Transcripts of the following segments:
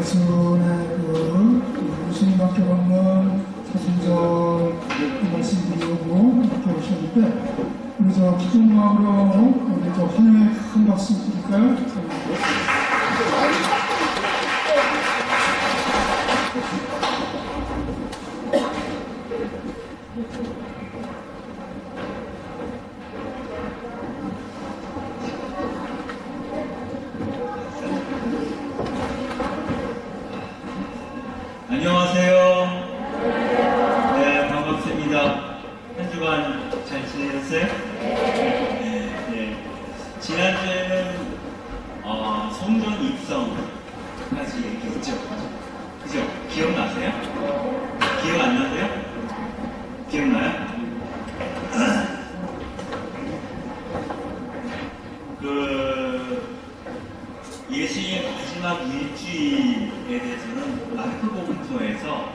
예수의 예수님밖에 없는 사순절 말씀드리려고 이렇게 오셨는데, 우리 기쁜 마음으로 우리 환영의 큰 박수 드릴까요? 안녕하세요. 네, 반갑습니다. 한 주간 잘 지내셨어요? 네. 지난주에는 성전 입성까지 얘기했죠. 그죠? 기억나세요? 기억 안 나세요? 기억나요? 예수님 마지막 일주일에 대해서는 마르코복음서에서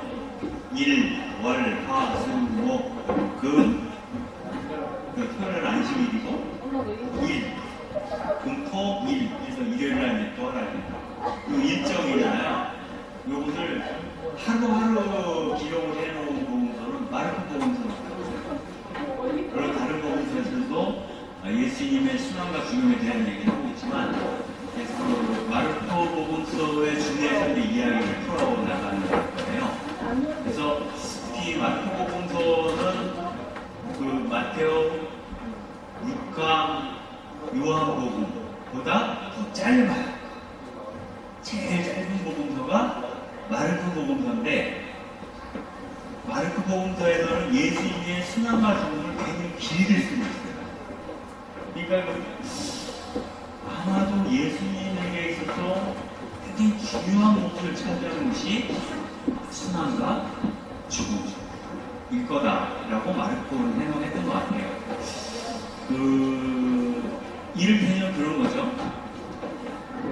일, 월, 화, 수, 목, 금, 토요일은 안식일이고 일, 금, 토, 일, 그래서 일요일날 또 하나요. 이 일정이잖아요. 요것을 하루하루 기록을 해놓은 복음서는 마르코복음서밖에 없어요. 물론 다른 복음서에서도 예수님의 순환과 죽음에 대한 얘기를 하고 있지만, 마르코복음서의 중에서 이야기를 풀어나가는 거예요. 그래서 특히 마르코복음서는 마테오, 루카, 요한복음보다 더 짧아요. 제일 짧은 복음서가 마르코복음서인데, 마르코복음서에서는 예수님의 순환과 죽음을 굉장히 길게 쓰고 있어요. 그러니까 아마도 예수님에게 있어서 굉장히 중요한 목표를 차지하는 것이 순환과 죽음일 거다라고 마르코는 해석했던 것 같아요. 이를테면 그런 거죠.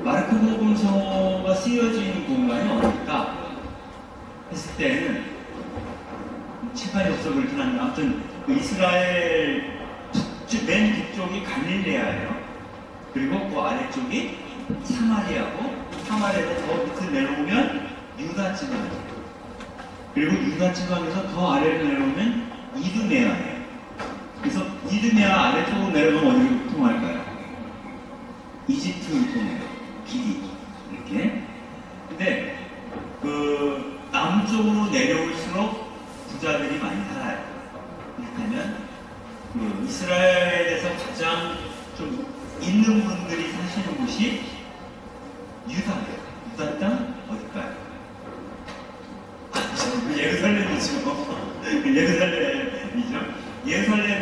마르코복음서가 쓰여진 공간이 어딜까 했을 때는 시간 접속을 지난 아무튼 이스라엘 맨 북쪽이 갈릴레아예요. 그리고 그 아래쪽이 사마리아고, 사마리아에서 더 밑을 내려오면 유다 지방이에요. 그리고 유다 지방에서 더 아래를 내려오면 이두메아예요. 그래서 이두메아 아래쪽으로 내려가면 어디로 통할까요? 이집트를 통해요. 길이 이렇게. 근데 남쪽으로 내려올수록 부자들이 많이 살아요. 이를테면 이스라엘에서 가장 좀 있는 분들이 사시는 곳이 유다예요. 유다 땅 어딜까요? 예루살렘이죠. 예루살렘이죠. 예루살렘은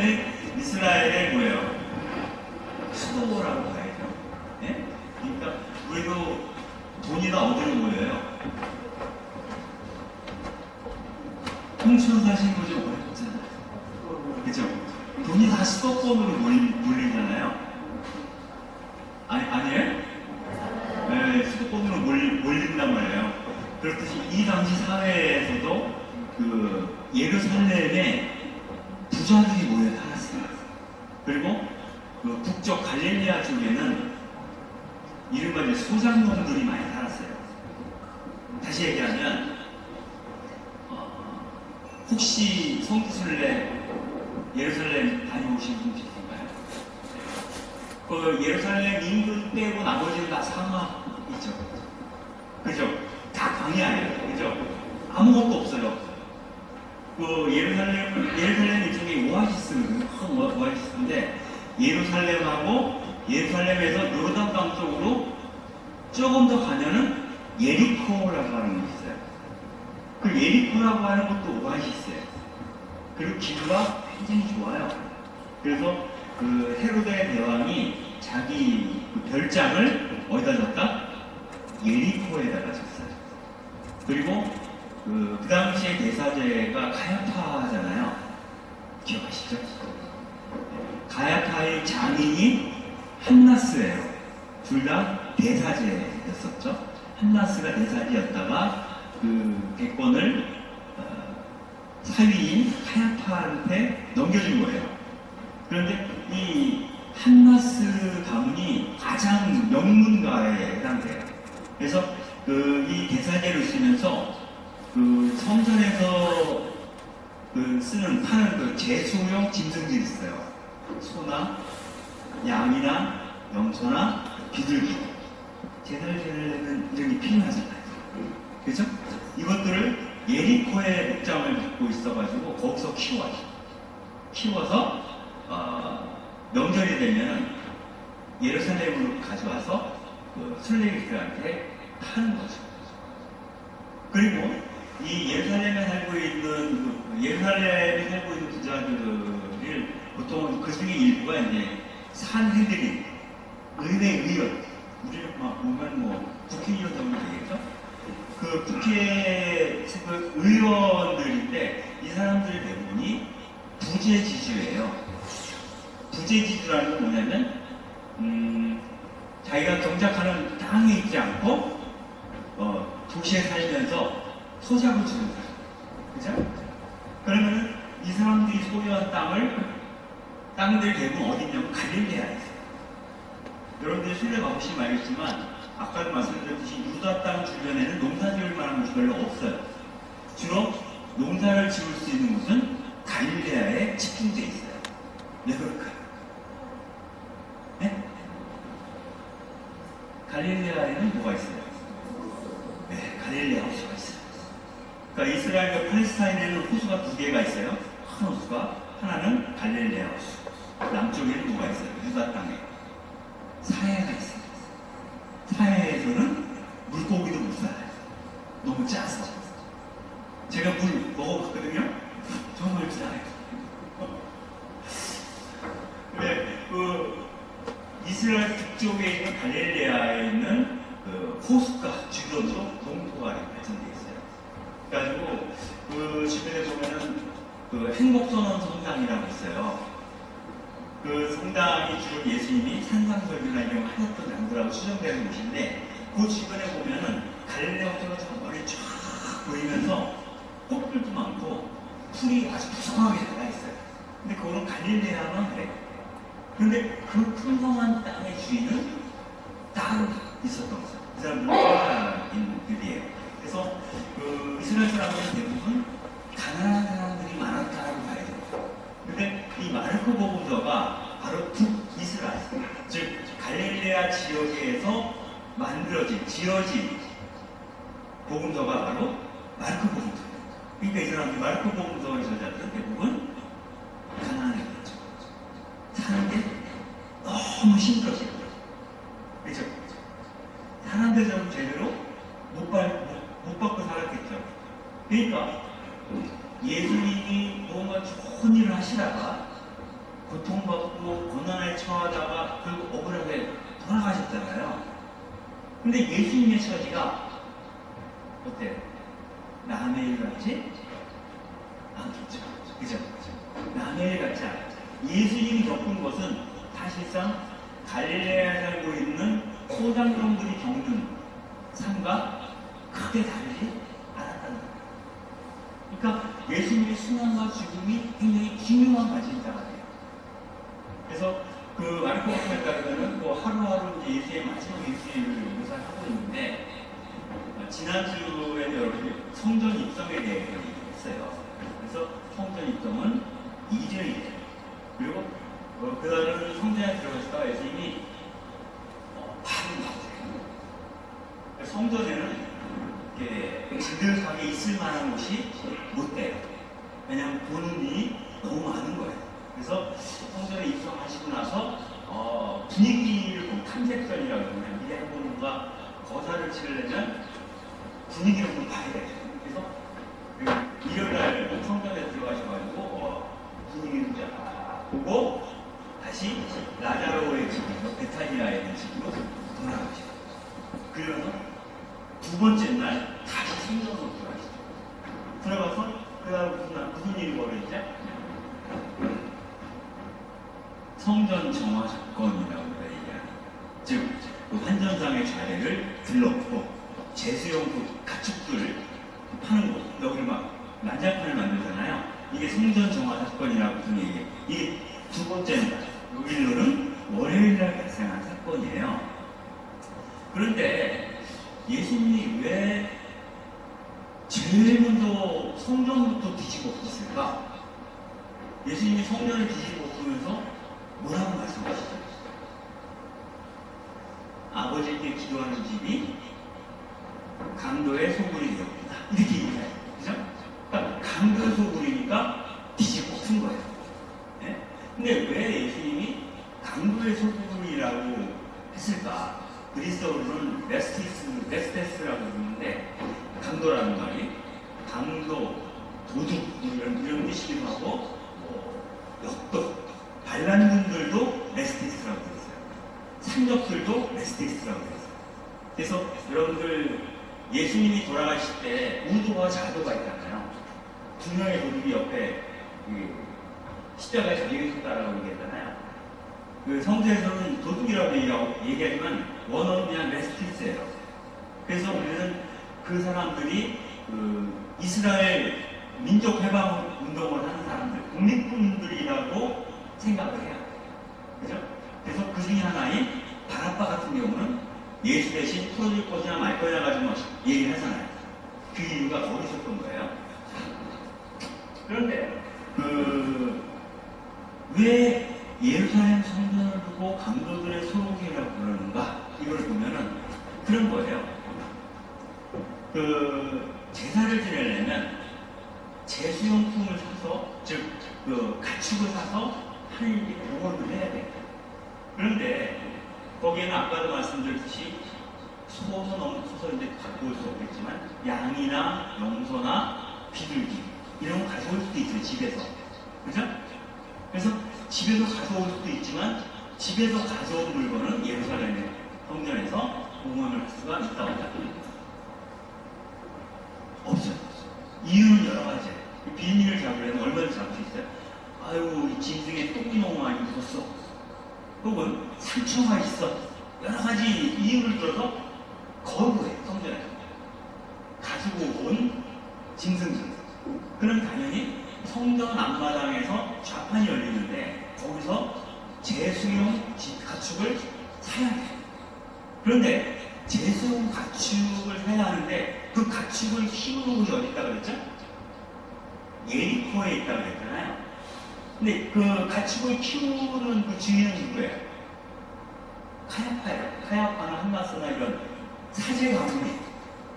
이스라엘의 뭐예요? 수도라고 봐야죠. 네? 그러니까 우리도 돈이 다 어디로 모여요? 홍천 사신 분이 어렵잖아요. 그죠? 돈이 다 수도권으로 몰리잖아요. 아니에요? 네, 수도권으로 몰린단 말이에요. 그렇듯이 이 당시 사회에서도 예루살렘에 부자들이 모여 살았어요. 그리고 북쪽 갈릴레아 쪽에는 이른바 이제 소장농들이 많이 살았어요. 다시 얘기하면 혹시 성지순례 예루살렘 다녀오신 분 계신가요? 예루살렘 인근 빼고 나머지는 다 사막이죠. 그죠? 다 광야예요. 그죠? 아무것도 없어요. 예루살렘 이쪽에 오아시스거든요. 큰 오아시스인데, 예루살렘에서 요르단강 쪽으로 조금 더 가면은 예리코라고 하는 곳이 있어요. 그 예리코라고 하는 것도 오아시스예요. 그리고 기후가 굉장히 좋아요. 그래서 헤로데 대왕이 자기 별장을 어디다 줬다? 예리코에다가 줬어요. 그리고 그 당시에 대사제가 가야파잖아요. 기억하시죠? 가야파의 장인이 한나스예요. 둘 다 대사제였었죠. 한나스가 대사제였다가 그 대권을 사위인 카야파한테 넘겨준 거예요. 그런데 이 한나스 가문이 가장 명문가에 해당돼요. 그래서 이 대사제 보면은 파는 그 제수용 짐승들이 있어요. 소나 양이나 염소나 비둘기. 제달제달되는 이런 게 필요하잖아요. 그죠? 이것들을 예리코의 목장을 갖고 있어가지고 거기서 키워요. 키워서 명절이 되면 예루살렘으로 가져와서 그 순례객들한테 파는 거죠. 그리고 이 예루살렘에 살고 있는 부자들을 보통 그 중에 일부가 이제 산헤드린, 의회 의원, 우리는 막 보면 뭐 국회의원 정도 되겠죠? 그 국회 그 의원들인데 이 사람들 대부분이 부재지주예요. 부재지주라는 건 뭐냐면 자기가 경작하는 땅에 있지 않고 도시에 살면서 소작을 주는 사람. 그죠? 그러면은 이 사람들이 소유한 땅들 대부분 어디 있냐면 갈릴레아에 있어요. 여러분들이 순례 가보시면 알겠지만 아까도 말씀드렸듯이 유다 땅 주변에는 농사 지을 만한 곳이 별로 없어요. 주로 농사를 지을 수 있는 곳은 갈릴레아에 집중되어 있어요. 왜 그럴까요? 네? 갈릴레아에는 뭐가 있어요? 네, 갈릴레아 호수가 있어요. 그러니까 이스라엘과 팔레스타인에는 호수가 두 개가 있어요. 큰 호수가, 하나는 갈릴레아 호수. 남쪽에는 뭐가 있어요? 유다 땅에 사해가 있어요. 사해에서는 물고기도 못 살아요. 너무 짜서. 제가 물 먹어봤거든요. 정말 짜요. 네, 이스라엘 북쪽에 있는 갈릴레아에 있는 그 호수가 주변으로 농토가 발전되어 있어요. 그래가지고 그 주변에 보면은 그 행복선언 성당이라고 있어요. 그 성당이 주로 예수님이 산상설교나 이런 거 하셨던 장소라고 추정되는 곳인데 그 주변에 보면은 갈릴레아 호수가 저 멀리 쫙 보이면서 꽃들도 많고 풀이 아주 부성하게 자라있어요. 근데 그거는 갈릴레아만 그래. 근데 그 풍성한 땅의 주인은 따로 있었던 거죠. 그 사람들은 인들이에요. 그래서 그 이스라엘 사람들은 대부분 가난한 사람들이 많았다라고 봐야 돼요. 근데 이 마르코 복음서가 바로 북이스라엘, 즉 갈릴레아 지역에서 지어진 복음서가 바로 마르코 복음서예요. 그러니까 이 사람들 마르코 복음서의 저자들은 대부분 가난한 거죠. 사는 게 너무 힘들었어요. 그렇죠? 사람들 좀 제대로 못 받고 살았겠죠. 그러니까 예수님이 뭔가 좋은 일을 하시다가 고통받고 고난에 처하다가 결국 억울하게 돌아가셨잖아요. 근데 예수님의 처지가 어때요? 남의 일 같지 않겠죠. 그죠? 남의 일 같지 않죠. 예수님이 겪은 것은 사실상 갈릴레아에 살고 있는 소장농들이 겪는 삶과 크게 다르지 않았다는 거예요. 그러니까 예수님의 순환과 죽음이 굉장히 기묘한 관심사가 돼요. 그래서 그 마르코 복음에 따르면 뭐 하루하루 이제 예수의 마지막 일주일을 묘사를 하고 있는데 지난주에는 여러분이 성전 입성에 대해 얘기했어요. 그래서 성전 입성은 2절이에요. 그리고 그날은 성전에 들어가시다가 예수님이 바로 나오세요. 성전에는 이렇게 진득하게 있을 만한 곳이 못 돼요. 왜냐하면 보는 일이 너무 많은 거예요. 그래서 성전에 입성하시고 나서 분위기를 보면 탐색전이라고 하면 미래 한 분과 거사를 치르려면 분위기를 좀 봐야 돼요. 그래서 일요일날 성전에 들어가셔가지고 분위기를 쫙 보고 다시 라자로의 집으로 베타니아에 있는 집으로 돌아가시죠. 그러면서 두 번째 날 다시 성전으로 들어가시죠. 들어가서 그 다음 무슨 일이 벌어지죠? 성전 정화 사건이라고 얘기하는, 즉 그 환전상의 좌례를 들러붙고 제수용 그 가축들을 파는 곳, 여기를 막 난장판을 만들잖아요. 이게 성전 정화 사건이라고 무슨 얘기예요. 이게 두 번째 날, 요일로는 월요일날 발생한 사건이에요. 그런데 예수님이 왜 제일 먼저 성전부터 뒤집어 엎었을까? 예수님이 성전을 뒤집어 엎으면서 뭐라고 말씀하시죠? 아버지께 기도하는 집이 강도의 소굴이 되었구나. 이렇게 얘기해요. 그죠? 그러니까 강도의 소굴이니까 뒤집어 엎은 거예요. 네? 근데 왜 예수님이 강도의 소굴이라고 했을까? 그리스어로는 레스테스라고 부르는데, 강도라는 말이 강도, 도둑 이런 뜻이기도 하고, 역도, 반란군들도 레스테스라고 그랬어요. 상력들도 레스테스라고 그랬어요. 그래서 여러분들 예수님이 돌아가실 때 우도와 자도가 있잖아요. 두 명의 도둑이 옆에 십자가에 달려 있었다라고 얘기했잖아요. 그 성서에서는 도둑이라고 얘기하지만 원어는 그냥 레스티스예요. 그래서 우리는 그 사람들이 이스라엘 민족 해방 운동을 하는 사람들, 독립군들이라고 생각을 해요. 그죠? 그래서 그 중에 하나인 바라빠 같은 경우는 예수 대신 풀어줄 것이나 말 거냐 가지고 얘기를 하잖아요. 그 이유가 거기 있었던 거예요. 그런데 왜 예루살렘 성전을 두고 강도들의 소록이라고 부르는가? 이걸 보면은 그런 거예요. 제사를 지내려면 제수용품을 사서, 즉 가축을 사서 하나님께 봉헌을 해야 돼요. 그런데 거기에는 아까도 말씀드렸듯이 소도 넘쳐서 이제 갖고 올 수 없겠지만 양이나 염소나 비둘기 이런 거 가져올 수도 있어요. 집에서. 그죠? 그래서 집에서 가져올 수도 있지만 집에서 가져온 물건은 예루살렘 성전에서 봉헌을 할 수가 있다고 합니다. 없어요. 이유는 여러 가지예요. 비닐을 잡으려면 얼마나 잡을 수 있어요? 아유, 이 짐승에 똥이 너무 많이 묻었어. 혹은 상처가 있어. 여러 가지 이유를 들어서 거부해, 성전에서. 가지고 온 짐승들. 그럼 당연히 성전 앞마당에서 좌판이 열리는데 거기서 제수용 가축을 사야 돼. 그런데 제수용 가축을 사야 하는데 그 가축을 키우는 곳이 어디 있다고 그랬죠? 예리코에 있다고 그랬잖아요. 근데 그 가축을 키우는 그 주인은 누구예요? 카야파예요. 카야파나 한나스나 이런 사제 가문이.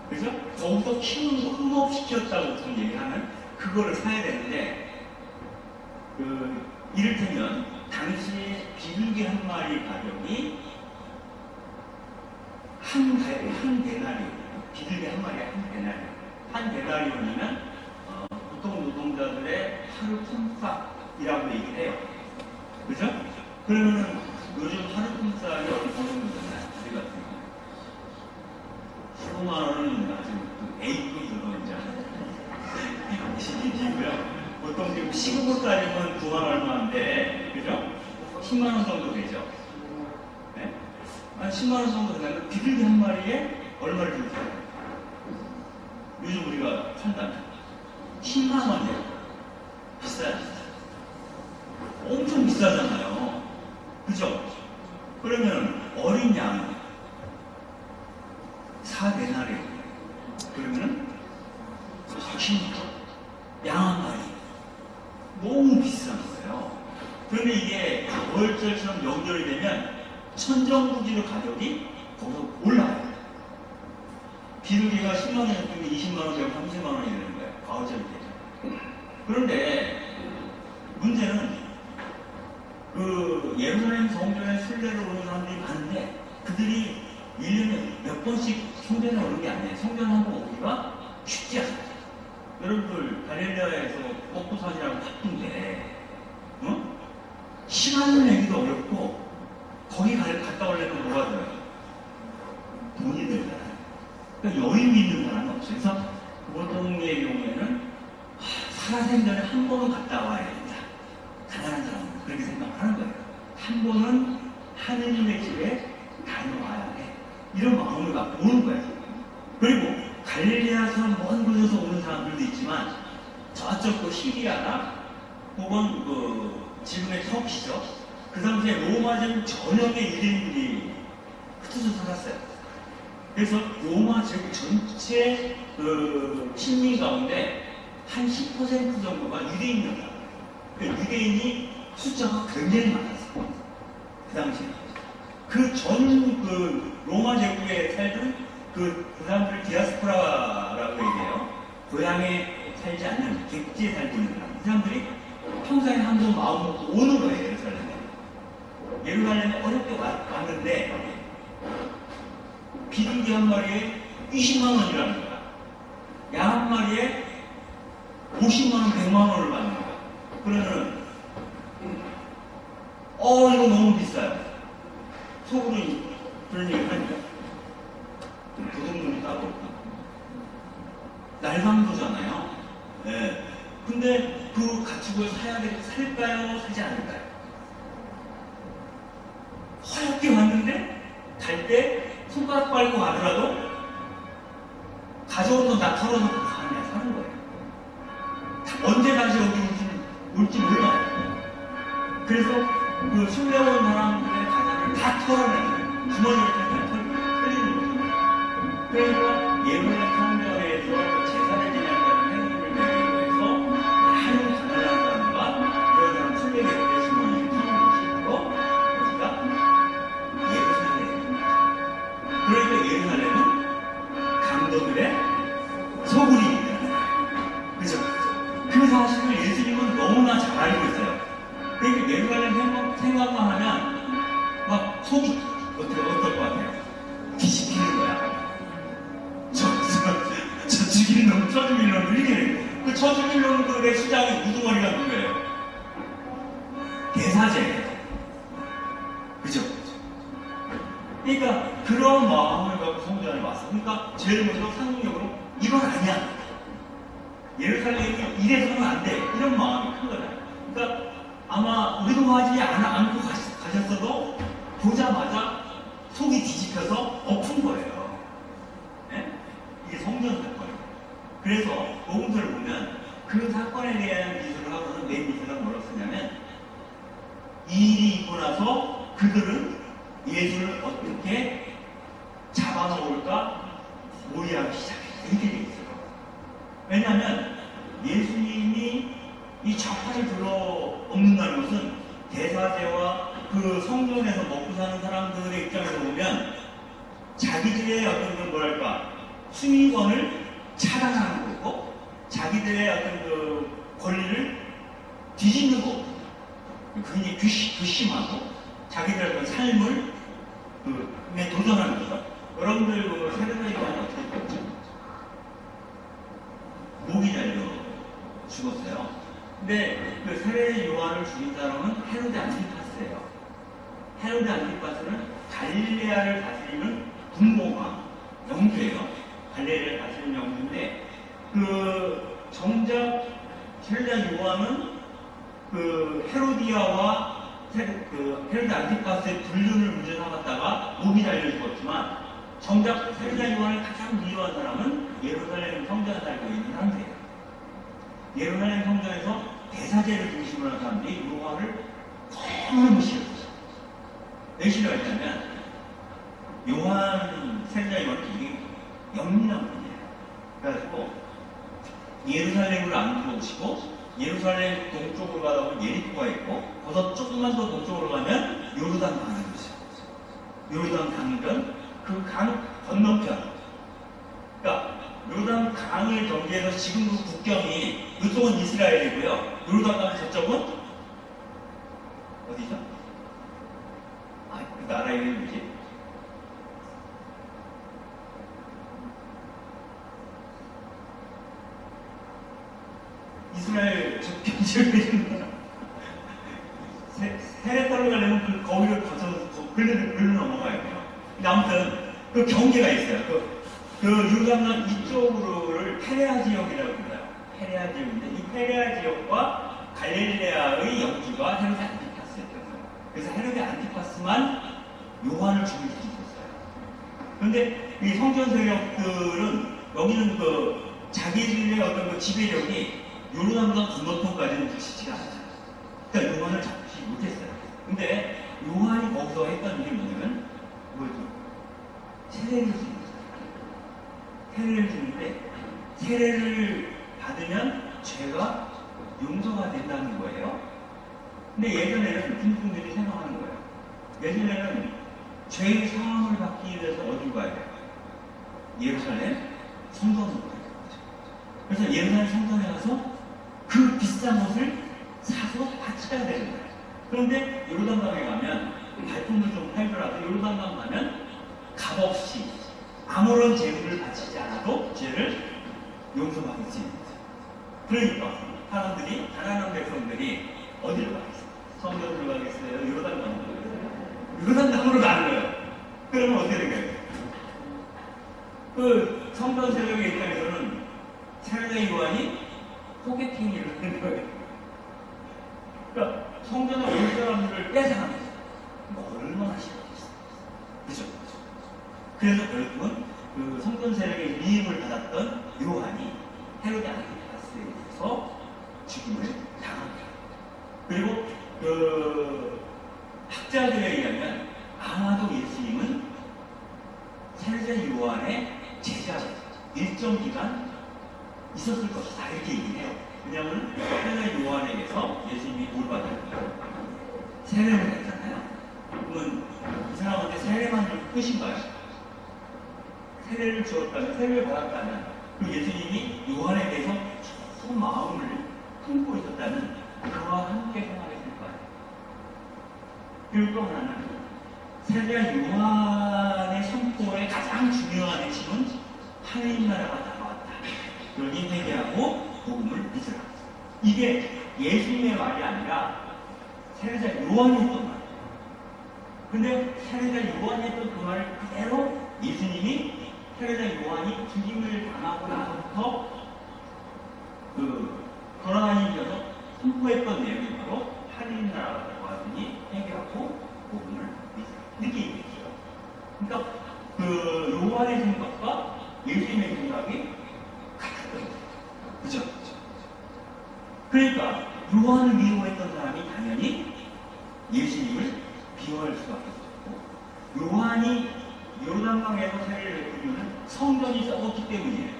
그죠? 거기서 키우는 거 흠업시켰다고 보통 얘기하면 그거를 사야 되는데, 이를테면 당시 비둘기 한 마리 가격이 한 데나리온, 비둘기 한 마리에 한 데나리온이면 보통 노동자들의 하루 품삯이라고 얘기를 해요. 그죠? 그러면은 요즘 하루 품삯이 어느 정도 되나요? 우리 같은 경우 15만 원은 아직 A급 노동자 시기고요. 보통 지금 시급으로 따지면 9만 얼마인데, 그죠? 10만 원 정도 되죠. 네? 한 10만 원 정도 되면 비둘기 한 마리에 얼마를 주세요? 요즘 우리가 산다면 10만 원이에요. 비싸요. 엄청 비싸잖아요. 그죠? 그러면 어린 양 4데나리 그러면은 40만 원. 양 한 마리. 너무 비싼 거예요. 그런데 이게 월절처럼 연결이 되면 천정부지의 가격이 거기서 올라가요. 비둘기가 10만 원이었으면 20만 원 되고 30만 원이 되는 거예요. 가을철이 되죠. 그런데 문제는 예루살렘 성전에 순례로 오는 사람들이 많은데 그들이 1년에 몇 번씩 성전에 오는 게 아니에요. 성전 한번 오기가 쉽지 않아요. 여러분들 갈릴레아에서 먹고 사느라고 바쁜데 시간을 내기도 어렵고 거기 갔다 오려면 뭐가 들어요? 돈이 들잖아요. 그러니까 여유 있는 사람은 없어요. 그래서 보통의 경우에는 살아생전에 한 번은 갔다 와야 된다. 가난한 사람은 그렇게 생각을 하는 거예요. 한 번은 하느님의 집에 다녀와야 돼. 이런 마음을 갖고 오는 거예요. 그리고 갈릴레아서 먼 곳에서 오는 사람들도 있지만 저쪽 시리아나 혹은 지금의 터키죠. 그 당시에 로마전 전역의 유대인들이 흩어져 살았어요. 그래서 로마 제국 전체 시민 가운데 한 10% 정도가 유대인이었다. 그 유대인이 숫자가 굉장히 많았어요. 그 당시에. 그 전 로마 제국에 살던 그 사람들을 디아스포라라고 얘기해요. 고향에 살지 않는 객지에 살고 있는 사람. 이 사람들이 평생에 한 번 마음 먹고 오는 거예요, 예루살렘에. 예루살렘에 어렵게 왔는데 비둘기 한 마리에 20만 원이라는 거야. 양 한 마리에 50만 원, 100만 원을 받는 거야. 그러면은 이거 너무 비싸요. 속으로 그런 얘기를 하니까 도둑놈이 따로 없다. 날강도잖아요. 네. 근데 그 가축을 살까요? 사지 않을까요? 허옇게 왔는데 갈 때 손가락 빨고 가더라도 가져온 돈 다 털어놓고 그냥 사는 거예요. 언제 다시 여기 올지 몰라요. 그래서 그 술래온 사람들의 가장을 다 털어내는 거예요. 주머니를 다 털리는 거죠. 그러니까 예루살렘 성전에서 제사를 지낸다는 행위를 내리고 해서 많은 가난한 사람과 그런 사람 술래객들의 주머니를 터는 것이 바로 어디가? 예루살렘입니다. 그러니까 예루살렘은 강도들의 소굴입니다. 그죠? 그 사실을 예수님은 너무나 잘 알고 있어요. 그러니까 예루살렘 생각만 하면 막 속이 어떨 것 같아요? 뒤집히는 거야. 저 죽이는 놈, 저 죽이는 놈, 이렇게 돼요. 그 저 죽이는 놈들의 수장이 우두머리가 누구예요? 대사제예요. 그죠? 그러니까 그런 마음을 갖고 성전에 왔어. 그러니까 제일 먼저 상징적으로 이건 아니야. 예루살렘이 이래서는 안 돼. 이런 마음이 큰 거잖아요. 그러니까 아마 의도하지 않고 가셨어도 보자마자 속이 뒤집혀서 엎은 거예요. 네? 이게 성전 사건이에요. 그래서 복음서를 보면 그 사건에 대한 기술을 하고는 맨 밑에가 뭐라고 쓰냐면 이 일이 있고 나서 그들은 예수를 어떻게 잡아먹을까 모의하기 시작했어요. 이렇게 돼 있어요. 왜냐하면 예수님이 이 좌파를 들어엎는다는 것은 대사제와 그 성전에서 먹고 사는 사람들의 입장에서 보면 자기들의 어떤 그 뭐랄까 수익원을 차단하는 거고 자기들의 어떤 그 권리를 뒤집는 거고 굉장히 괘씸하고 자기들의 어떤 삶을 도전하는 거죠. 여러분들 그 세례자의 경우는 어떻게 됐죠? 목이 잘려 죽었어요. 근데 그 세례 요한을 죽인 사람은 헤로데 안티파스예요. 헤로데 안티파스는 갈릴레아를 다스리는 군공왕 영주예요. 갈릴레아를 다스리는 영주인데 그 정작 세례자 요한은 그 헤로디아와 헤로데 안티파스의 불륜을 문제 삼았다가 목이 잘려 죽었지만 정작 세례자 요한을 가장 미워한 사람은 예루살렘 성전에 살고 있는 사람들이에요. 예루살렘 성전에서 대사제를 중심으로 한 사람들이 요한을 너무 싫어했어요. 왜 싫어했냐면 요한 세례자 요한은 되게 영리한 분이에요. 그래가지고 예루살렘을 안 들어오시고 예루살렘 동쪽으로 가다 보면 예리코가 있고 거기서 조금만 더 동쪽으로 가면 요르단 강이 있어요. 요르단 강이면 그 강 건너편 그러니까 요르단 강을 경계해서 지금 그 국경이 이쪽은 이스라엘이고요. 요르단 강 저쪽은 어디죠? 그 나라 이름이 뭐지? 이스라엘 저편지를 있는 나라. 세례터를 가려면 거기를 거쳐서 글로 넘어가야 돼요. 근데 아무튼 그 경계가 있어요. 그 요르단강 이쪽으로를 페레아 지역이라고 불러요. 페레아 지역인데 이 페레아 지역과 갈릴레아의 영주가 헤로데 안티파스였어요. 그래서 헤로데 안티파스만 요한을 죽일 수 있었어요. 그런데 이 성전 세력들은 여기는 그 자기들의 어떤 그 지배력이 요르단강 건너편까지는 미치지가 않아요. 그러니까 요한을 잡지 못했어요. 근데 요한이 거기서 했던 일이 뭐냐면 뭐였죠? 세례를 주는 거예요. 세례를 주는데 세례를 받으면 죄가 용서가 된다는 거예요. 근데 예전에는 군중들이 생각하는 거예요. 예전에는 죄의 사함을 받기 위해서 어디로 가야 돼요? 예루살렘 성전으로 가야 돼요. 그래서 예루살렘 성전에 가서 그 비싼 옷을 사서 바쳐야 되는 거예요. 그런데 요르단강에 가면 발품을 좀 팔더라도 요르단강 가면 값없이 아무런 재물을 바치지 않아도 죄를 용서받을 수 있는 거죠. 그러니까 사람들이, 가난한 백성들이 어디로 가겠어요? 성전으로 가겠어요? 요르단강으로 가겠어요? 요르단강으로 가는 거예요. 그러면 어떻게 될까요? 그 성전 세력의 입장에서는 세례자 요한이 소개팅을 하는 거예요. 그러니까 성전에 올 사람들을 뺏어가는 거예요. 얼마나 싫어하겠어요. 그죠? 그래서 결국은 그 성전 세력의 미임을 받았던 요한이 헤로데 안티파스에서 죽임을 당합니다. 그리고 그 학자들에 의하면 아마도 예수님은 세례자 요한의 제자로 일정 기간 있었을 것이다 이렇게 얘기해요. 왜냐하면 세례자 요한에게서 예수님이 뭘 받았나요? 세례를 받잖아요. 그러면 이 사람한테 세례만 줄 끝인가요? 세례를 주었다면, 세례를 받았다면 그 예수님이 요한에 대해서 큰 마음을 품고 있었다면 그와 함께 생활했을 거예요. 그리고 또 하나는 세례자 요한의 선포의 가장 중요한 핵심은 하나님 나라가 다가왔다. 그러니 회개하고 복음을 믿으라. 이게 예수님의 말이 아니라 세례자 요한이 했던 말이에요. 근데 세례자 요한이 했던 그 말을 그대로 예수님이 세례자 요한이 죽임을 당하고 나서부터 그 돌아다니면서 선포했던 내용이 바로 하나님 나라가 다가왔으니 회개하고 복음을 믿으라. 이렇게 얘기했어요. 그러니까 그 요한의 생각과 예수님의 생각이 같았던 거예요. 그죠? 그러니까 요한을 미워했던 사람이 당연히 예수님을 비호할 수밖에 없었고, 요한이 요르단강에서 세례를 했던 이유는 성전이 썩었기 때문이에요.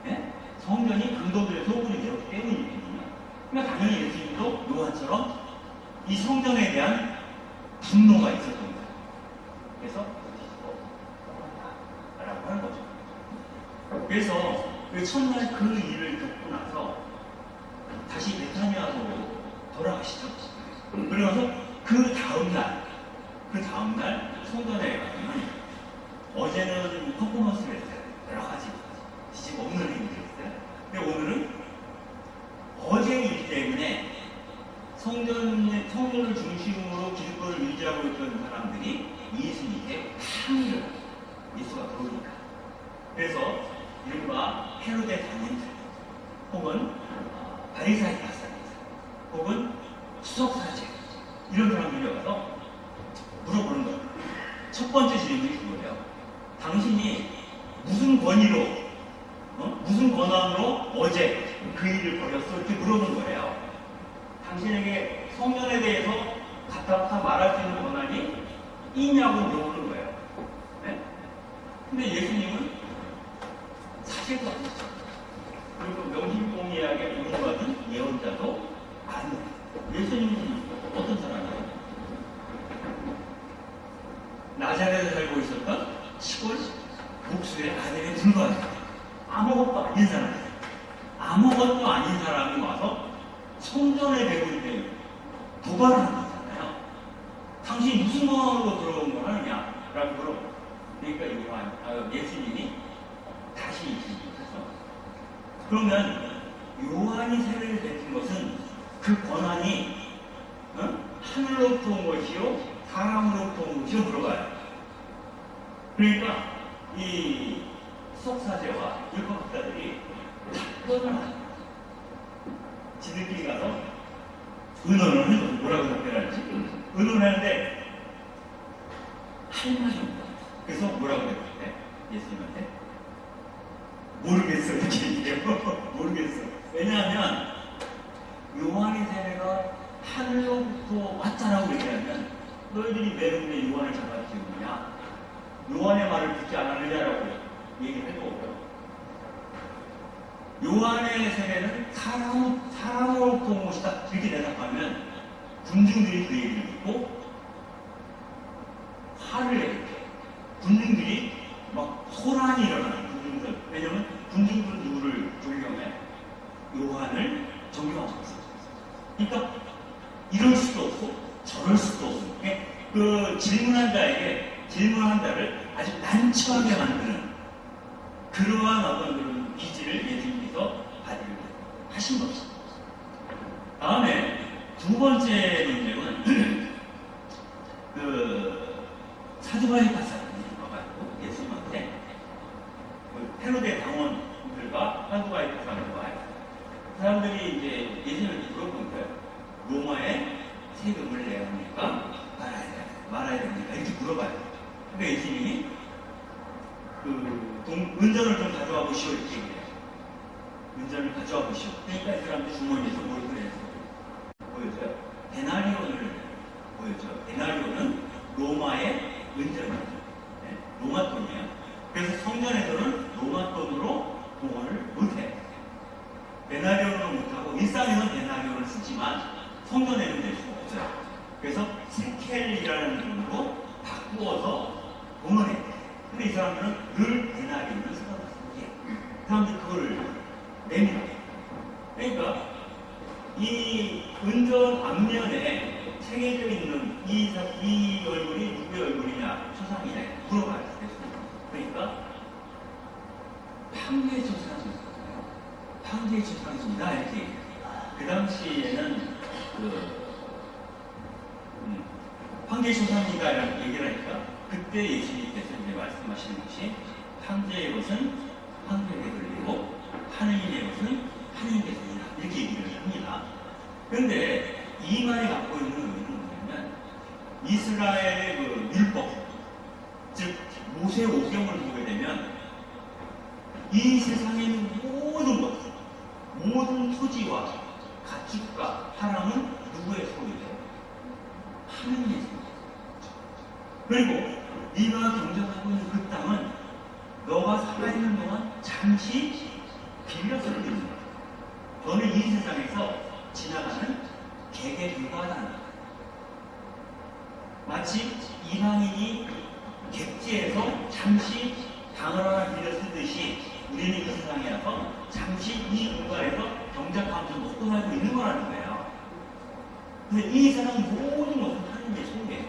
네? 성전이 강도들의 소굴이 되었기 때문이거든요. 그러니까 당연히 예수님도 요한처럼 이 성전에 대한 분노가 있었던 거예요. 그래서 라고 하는 거죠. 그래서 그 첫날 그 일을 겪고 나서 다시 베타니아로 돌아가시죠. 그러면서 그 다음날 성전에 가면 어제는 퍼포먼스를 했어요. 여러 가지 지금 없는 행위를 했어요. 근데 오늘은 어제 일 때문에 성전을 중심으로 기득권을 유지하고 있던 사람들이 예수님께 항의를 합니다. 예수가 그러니까. 그래서 이른바 헤로데 당인들 혹은 바리사이 박사들 혹은 수석사제 이런 사람들이 와서 물어보는 거예요. 첫 번째 질문이 그거예요. 당신이 무슨 권위로 무슨 권한으로 어제 그 일을 벌였어? 이렇게 물어본 거예요. 당신에게 성전에 대해서 갖다 말할 수 있는 권한이 있냐고 물어보는 거예요. 네? 근데 예수님은 사실도 아니죠. 그리고 명심공의하게 공부받은 예언자도 아니에요. 예수님은 어떤 사람이에요? 나자렛에 살고 있었던 시골 목수의 아들에 불과해요. 아무것도 아닌 사람이에요. 아무것도 아닌 사람이 와서 성전에 대고 있는 도발하는 거잖아요. 당신이 무슨 마음으로 들어온 걸 하느냐? 라고 물어봐요. 그러니까 예수님이 다시 얘기해서 그러면 요한이 세례를 뱉은 것은 그 권한이 하늘로부터 온 것이요 사람으로부터 온 것이요 물어봐요. 그러니까 이 수석사제와 율법학자들이 답변을 합니다. 지들끼리 가서 의논을 해서 뭐라고 답변할지 의논하는데 할 말이 없다. 그래서 뭐라고 했는데 예수님한테 모르겠어 이렇게 얘기해요. 모르겠어. 왜냐하면 요한의 세례가 하늘로부터 왔다라고 얘기하면 너희들이 왜 근데 요한을 잡아주느냐? 요한의 말을 듣지 않았느냐라고 얘기를 할 거고요. 요한의 세례는 사람으로부터 온 것이다 이렇게 대답하면 군중들이 그 얘기를 듣고 화를 내요. 군중들이 막 소란이 일어나는 군중들. 왜냐면 군중들은 누구를 존경해? 요한을 존경하고 있어요. 그러니까 이럴 수도 없고 저럴 수도 없고 그 질문한 자에게 질문한 자를 아주 난처하게 만드는 그러한 어떤 그런 기질을 예수님께서 받으려고 하신 것입니다. 다음에 두 번째 논쟁은 그 사두가이 파사님이 와가지고 예수님한테 헤로데 당원들과 사두가이 파사들과 사람들이 이제 예수님한테 물어본 거예요. 로마에 세금을 내야 합니까? 말아야 됩니까? 이렇게 물어봐요. 그러니까 예수님이 은전을 좀 가져와 보시오 이렇게 얘기해요. 은전을 가져와 보시오. 그러니까 이 사람들 주머니에서 뭘 꺼내서 보여줘요? 데나리온을 보여줘요. 데나리온은 로마의 은전이에요. 네? 로마 돈이에요. 그래서 성전에서는 로마 돈으로 공헌을 못해요. 데나리온으로 못하고 일상에서는 데나리온을 쓰지만 성전에는 낼 수가 없어요. 그래서 세켈이라는 돈으로 바꾸어서 공헌해요. 근데 이 사람들은 늘 데나리온을 쓰거든요. 사람들이 그거를 냅니다. 그러니까 이 은전 앞면에 새겨져 있는 이 얼굴이 누구의 얼굴이냐, 초상이냐 물어봐요. 그러니까 판례 조상이잖아요. 판례 조상입니다. 이렇게 그 당시에는 판례 조상이다 이렇게 얘기를 하니까 그때 예수님께서 이제 말씀하시는 것이 황제의 것은 황제에게 돌리고 하느님의 것은 하느님께 돌리라 이렇게 얘기를 합니다. 그런데 이 말이 갖고 있는 의미는 뭐냐면 이스라엘의 그 율법, 즉 모세 오경을 보게 되면 이 세상에 있는 모든 것, 모든 토지와 가축과 사람은 누구의 소유예요? 하느님의 소유. 그리고 네가 경작하고 있는 그 땅은 너가 살아있는 동안 잠시 빌려서 있는 거야. 너는 이 세상에서 지나가는 객에 불과하다는 거야. 마치 이방인이 객지에서 잠시 당을 하나 빌려 쓰듯이 우리는 이 세상에 와서 잠시 이 공간에서 경작하면서 먹고 살고 있는 거라는 거예요. 근데 이 세상 모든 것은 하느님의 소유예요.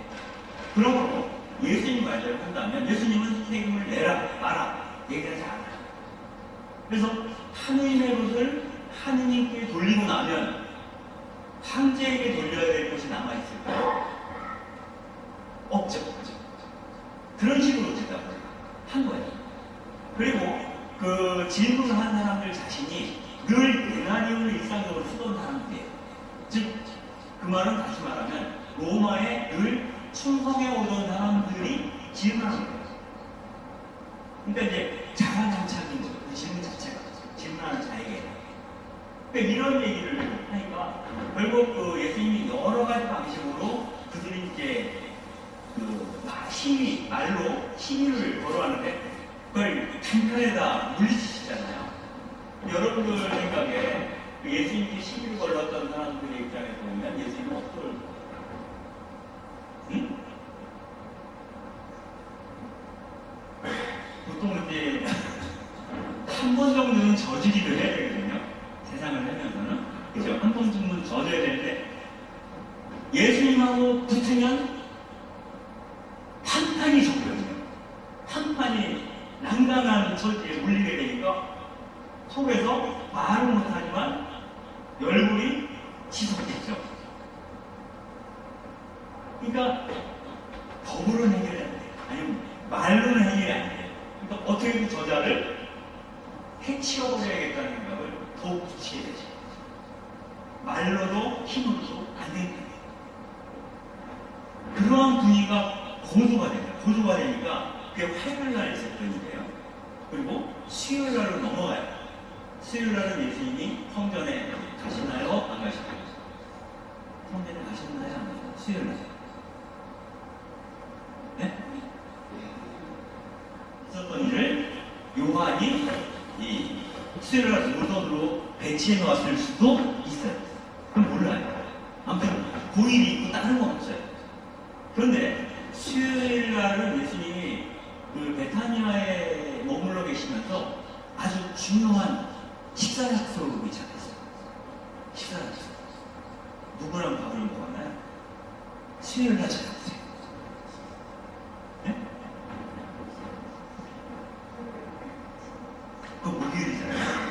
그러므로 예수님 말대로 한다면 예수님은 세금을 내라 마라 얘기하지 않아요. 그래서 하느님의 것을 하느님께 돌리고 나면 황제에게 돌려야 될 것이 남아있을까요? 없죠. 그런 식으로 대답을 한 거예요. 그리고 그 질문을 한 사람들 자신이 늘 데나리온을 일상적으로 쓰던 사람들이에요. 즉, 그 말은 다시 말하면 로마에 늘 충성해 오던 사람들이 질문하는 거예요. 그러니까 이제 자가당착인 거죠. 그 질문 자체가. 질문하는 자에게. 그러니까 이런 얘기를 하니까 결국 그 예수님이 여러 가지 방식으로 그들이 이제 말로 시위를 걸어하는데 그걸 단칼에다 물리치시잖아요. 여러분들 생각에 예수님께 시비를 걸었던 사람들의 입장에서 보면 예수님은 어떨 보통 이제 한 번 정도는 저지기를 해야 되거든요. 세상을 살면서는. 그죠? 한 번 정도는 져줘야 되는데 예수님하고 붙으면 판판이 졌거든요. 판판이 난강한 처지에 물리게 되니까 속에서 말은 못하지만 열불이 지속됐죠. 그러니까 법으로는 해결이 안 돼요. 아니면 말로는 해결이 안 돼요. 그러니까 어떻게든 저자를 해치워버려야겠다는 생각을 더욱 붙이게 되죠. 말로도 힘으로도 안 된다. 그러한 분위기가 고조가 됩니다. 고조가 되니까 그게 화요일날 있었던 일이에요. 그리고 수요일날로 넘어가요. 수요일날은 예수님이 성전에 가시나요? 안 가시나요? 성전에 가셨나요? 안 가셨나요? 수요일날. 네? 있었던 일을 요한이 이 수요일날 노선으로 배치해 놓았을 수도 있어요. 그럼 몰라요. 아무튼 그 일이 있고 다른 건 없어요. 그런데 수요일 날은 예수님이 그 베타니아에 머물러 계시면서 아주 중요한 식사 약속이 잡혔어요. 식사 약속. 누구랑 밥을 먹었나요? 수요일 날 잡았어요. 네? 그거 목요일이잖아요.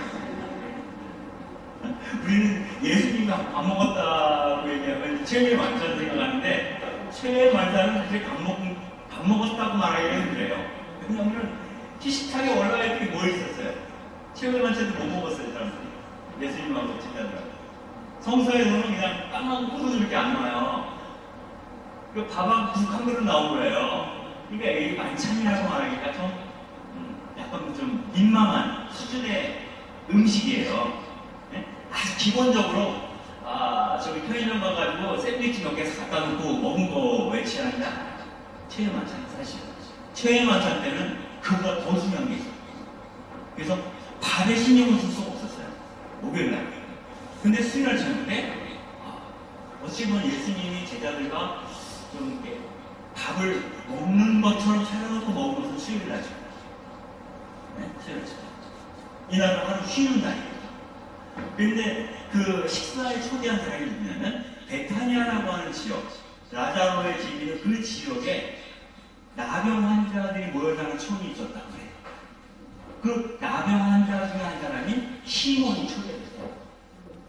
우리는 예수님과 밥 먹었다고 얘기하면 최후의 만찬 생각하는데 최후의 만찬은 사실 밥 먹었다고 말하기가 힘들어요. 왜냐하면 기식하게 올라갈 때 뭐 있었어요? 최후의 만찬도 못 먹었어요, 사람들이. 예수님하고 친다더라고요. 성서에서는 그냥 빵하고 꾸덕이밖에 안 나와요. 그 밥하고 국 한 그릇 나온 거예요. 그러니까 이 만찬이라고 말하기가 좀 약간 좀 민망한 수준의 음식이에요. 네? 아주 기본적으로 저기 편의점 가가지고 샌드위치 몇 개 갖다 놓고 먹은 거 외치한다. 최애 만찬 사실. 최애 만찬 때는 그보다 더 중요한 게 있어요. 그래서 밥에 신경을 쓸 수가 없었어요. 목요일날. 근데 수요일날 저녁에 어찌 보면 예수님이 제자들과 좀 이렇게 밥을 먹는 것처럼 차려놓고 먹은 것은 수요일날이죠. 네? 수요일날이죠. 이날은 하루 쉬는 날이에요. 근데 그 식사에 초대한 사람이 누구냐면 베타니아라고 하는 지역, 라자로의 집 있는 그 지역에 나병 환자들이 모여 사는 촌이 있었다고 해요. 그 나병 환자 중에 한 사람이 시몬이 초대됐어요.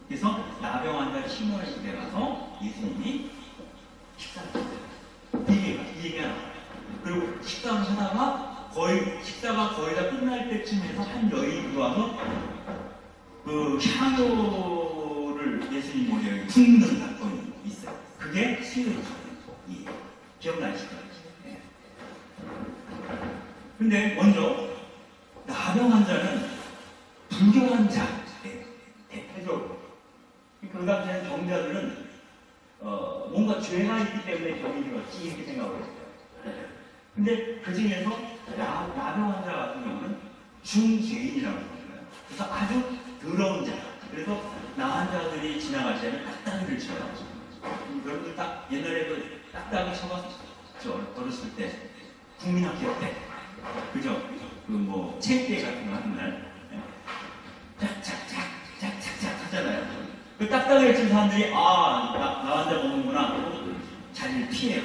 그래서 나병 환자 시몬의 집에 가서 예수님이 식사를 했어요. 이 얘기가 나와요. 그리고 식사를 하다가 식사가 거의 다 끝날 때쯤에서 한 여인이 들어와서 그 향료를 예수님 모델에 붓는 사건이 있어요. 그게 수요일이에요. 기억나시죠? 네. 근데 먼저 나병 환자는 불교 환자 대표적으로 그 당시에는 경자들은 뭔가 죄가 있기 때문에 병이 들었지 이렇게 생각을 했어요. 근데 그 중에서 나병 환자 같은 경우는 중죄인이라고 합니다. 그래서 아주 더러운 자. 그래서 나 환자들이 지나갈 때는 딱딱이를 쳐요. 여러분들 딱 옛날에도 딱딱이 쳐봤죠. 어렸을 때 국민학교 때 그죠? 그 뭐 책대 같은 거 하는 날 짝짝짝짝짝짝 하잖아요. 그 딱딱이를 친 사람들이 나 환자 먹는구나. 자기를 피해요.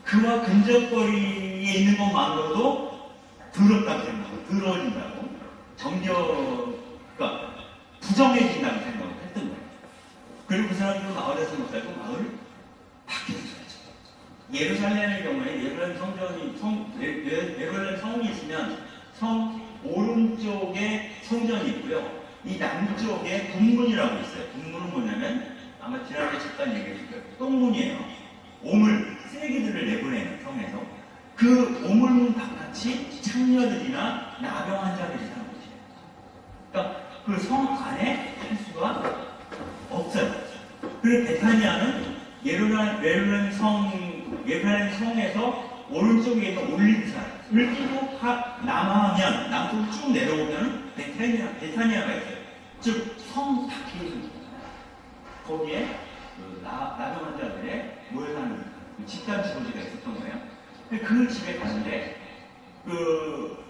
그와 근접거리에 있는 것만으로도 더럽다고 생각하고 더러워진다고 그러니까 부정해진다고 생각을 했던 거예요. 그리고 그 사람들은 마을에서 못 살고 마을을 밖에서 살죠. 예루살렘의 경우에 예루살렘 성이 있으면 성 오른쪽에 성전이 있고요. 이 남쪽에 북문이라고 있어요. 북문은 뭐냐면 아마 지난번에 잠깐 얘기했을 거예요. 똥문이에요. 오물, 쓰레기들을 내보내는 성에서 그 오물문 바깥이 창녀들이나 나병 환자들이 사는 곳이에요. 그러니까 그 성 안에 할 수가 없어요. 그리고 베타니아는 예루살렘 성에서 오른쪽에 있는 올리브산을 끼고 남하면 남쪽으로 쭉 내려오면 베타니아가 있어요. 즉 성 밖에 있는 거기에 나병 환자들의 모여 사는 집단 지도지가 있었던 거예요. 그 집에 갔는데 그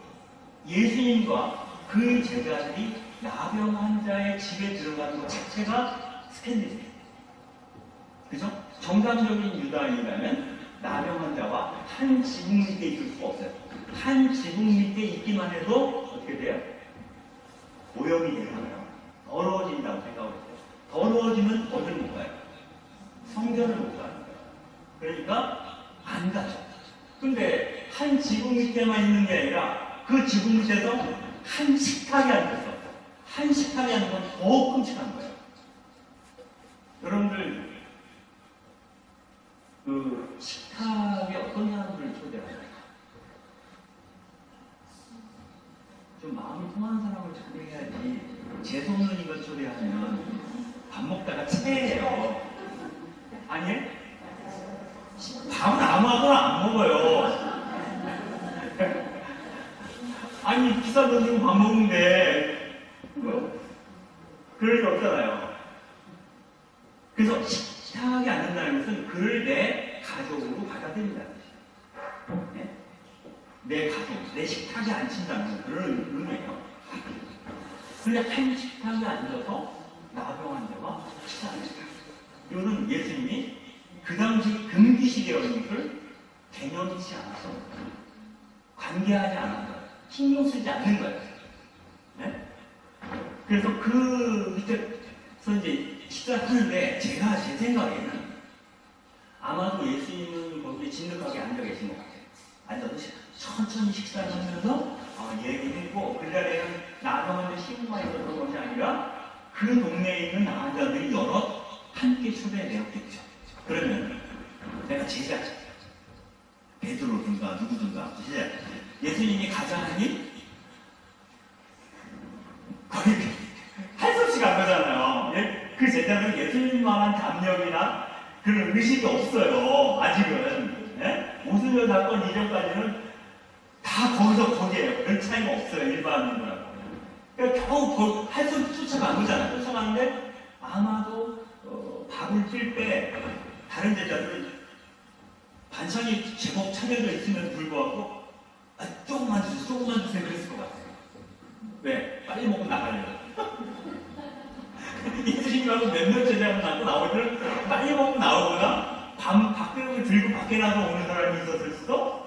예수님과 그 제자들이 나병 환자의 집에 들어가는 것 자체가 스캔들이에요. 그죠? 정상적인 유다인이라면 나병 환자와 한 지붕 밑에 있을 수가 없어요. 한 지붕 밑에 있기만 해도 어떻게 돼요? 오염이 되는 거예요. 더러워진다고 생각을 했어요. 더러워지면 어딜 못 가요? 성전을 못 가는 거예요. 그러니까 안 가죠. 근데 한 지붕 밑에만 있는 게 아니라 그 지붕 밑에서 한 식탁에 앉아서 한 식탁에 앉는 건 더 끔찍한 거예요. 여러분들 그 식탁에 어떤 사람들을 초대하나요? 좀 마음이 통하는 사람을 초대해야지 제 손을 이걸 초대하면 밥 먹다가 체해요. 아니? 밥은 아무거나 안 먹어요. 아니 비싼 돈 주고 밥 먹는데 그럴 일 없잖아요. 그래서 식탁에 앉는다는 것은 그를 내 가족으로 받아들인다는 뜻이에요. 네? 내 가족, 내 식탁에 앉힌다는 그런 의미예요. 그런데 한 식탁에 앉아서 나병 환자와 식사를 했다. 이거는 예수님이 그 당시 금기시되었는 것을 개념치 않아서 관계하지 않아서 신경 쓰지 않는 거예요. 네? 그래서 그 밑에서 이제 식사를 하는데 제가 제 생각에는 아마도 예수님은 거기에 진득하게 앉아 계신 것 같아요. 앉아서 천천히 식사를 하면서 얘기했고 그 자리에는 나병원에 신부가 있었던 것이 아니라 그 동네에 있는 환자들이 여러 함께 초대되었겠죠. 그러면 내가 제자 베드로든가 누구든가 제자 예수님이 가자 하니 거의 할 수 없이 간 거잖아요. 그 제자들은 예수님만한 담력이나 그런 의식이 없어요. 아직은. 예? 오순절 사건 이전까지는 다 거기에요. 별 차이가 없어요. 일반인들하고. 그러니까 겨우 할 수 없이 쫓아간 거잖아요. 쫓아가는데 아마도 밥을 뜰 때 다른 제자들은 반찬이 제법 차려져 있음에도 불구하고 조금만 주세요 그랬을 것 같아요. 왜? 빨리 먹고 나가려고. 예수님하고 몇몇 제자가 갖고 나올 때는 빨리 먹고 나오거나 밥그릇을 들고 밖에 나가 오는 사람이 있었을 수도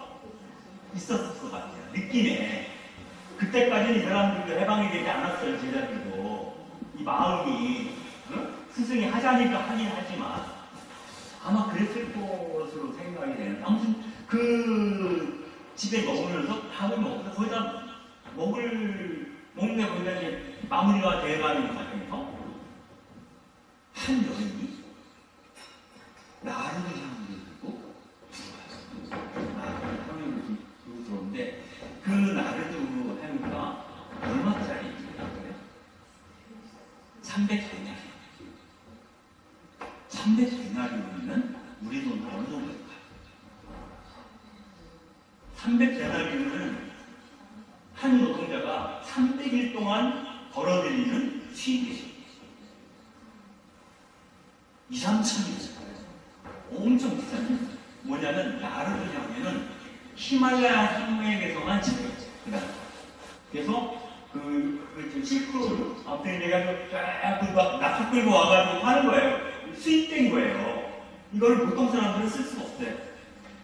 있었을 것 같아요. 느낌에. 그때까지는 이 사람들도 해방이 되지 않았어요. 제자들도. 이 마음이 스승이 하자니까 하긴 하지만 아마 그랬을 것으로 생각이 되는. 아무튼 그 집에 머무면서 밥을 먹고 거기다 먹는데 거기다 이제 마무리가 돼가는 과정에서 한 여인이 나르도 향을 들고 들어와요. 나르도 향을 들고 들어오는데 그 나르도 향이가 얼마짜리인지 알아요? 300데나리. 300데나리면 우리 돈 어느 정도일까요? 300데나리면 한 노동자가 300일 동안 벌어들이는 수입이죠. 2, 3천이죠. 엄청 비싸요. 뭐냐면 나르도 향에는 히말라야 산맥에서만 지어졌어요. 그래서 실크로드 아무튼 내가 막 낙하 끌고 와가지고 하는 거예요. 수입된 거예요. 이걸 보통 사람들은 쓸 수가 없어요.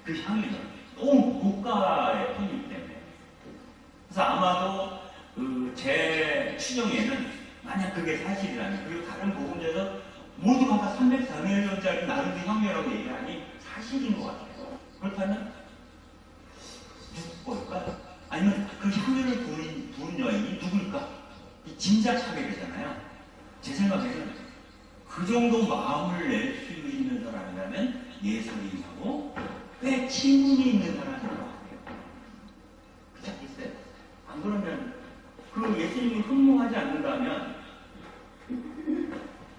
그 향이 너무 고가의 향이기 때문에. 그래서 아마도 제 추정에는 만약 그게 사실이라면 그리고 다른 보험자에서 모두가 다 304년짜리 나르도 향료라고 얘기하니 사실인 것 같아요. 그렇다면 누굴까? 아니면 그 향유를 부은 여인이 누굴까? 짐작하게 되잖아요. 제 생각에는 그 정도 마음을 낼 수 있는 사람이라면 예수님하고 꽤 친분이 있는 사람인 것 같아요. 그렇지 않겠어요? 안 그러면 그 예수님이 흠모하지 않는다면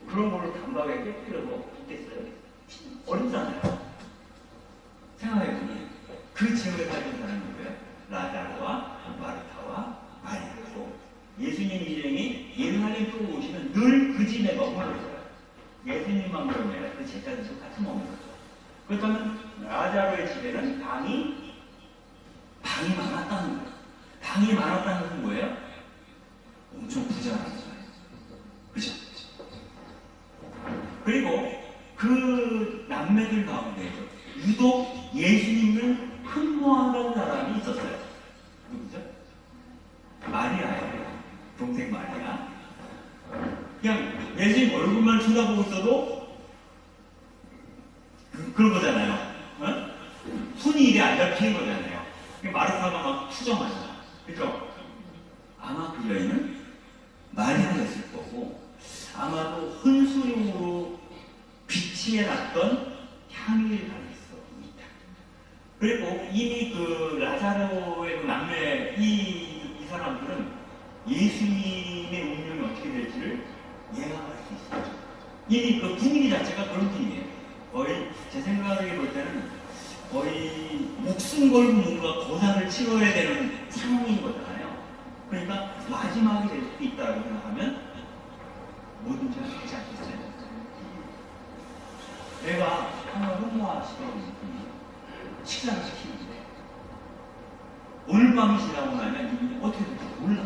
그런 걸로 단박에 깨뜨려서 있겠어요? 어렵잖아요. 생각해보니 그 지역에 살던 사람이 누구예요? 라자로와 마르타와 마리아고 예수님 일행이 예루살렘 쪽으로 오시면 늘 그 집에 머물렀어요. 예수님만 그런 게 아니라 그 제자들도 같이 머물렀어요. 그렇다면 라자로의 집에는 방이 많았다는 거예요. 방이 많았다는 것은 뭐예요? 엄청 부자라는 거예요. 그죠? 그리고 그 남매들 가운데 유독 예수님을 흠모하는 사람이 있었어요. 누구죠? 마리아예요. 동생 마리아. 그냥 예수님 얼굴만 쳐다보고 있어도 그런 거잖아요. 어? 손이 이래 안 잡히는 거잖아요. 마르타가 막 투정하죠. 그죠? 아마 그 여인은 마리아였을 거고 아마도 혼수용으로 비치해 놨던 향을 가질 수 있다. 그리고 이미 그 라자로의 그 남매 이 사람들은 예수님의 운명이 어떻게 될지를 예상할 수 있어요. 이미 그 분위기 자체가 그런 분위기예요. 거의 제 생각에 볼 때는 거의 목숨 걸고 뭔가 고난을 치러야 되는 상황인 거잖아요. 그러니까 마지막이 될 수도 있다고 생각하면 뭐든지 할 수 있지 않겠어요? 내가 한번 흑마시키는 분이 식사를 시키는데 오늘 밤이 지나고 나면 이분이 어떻게 될지 몰라.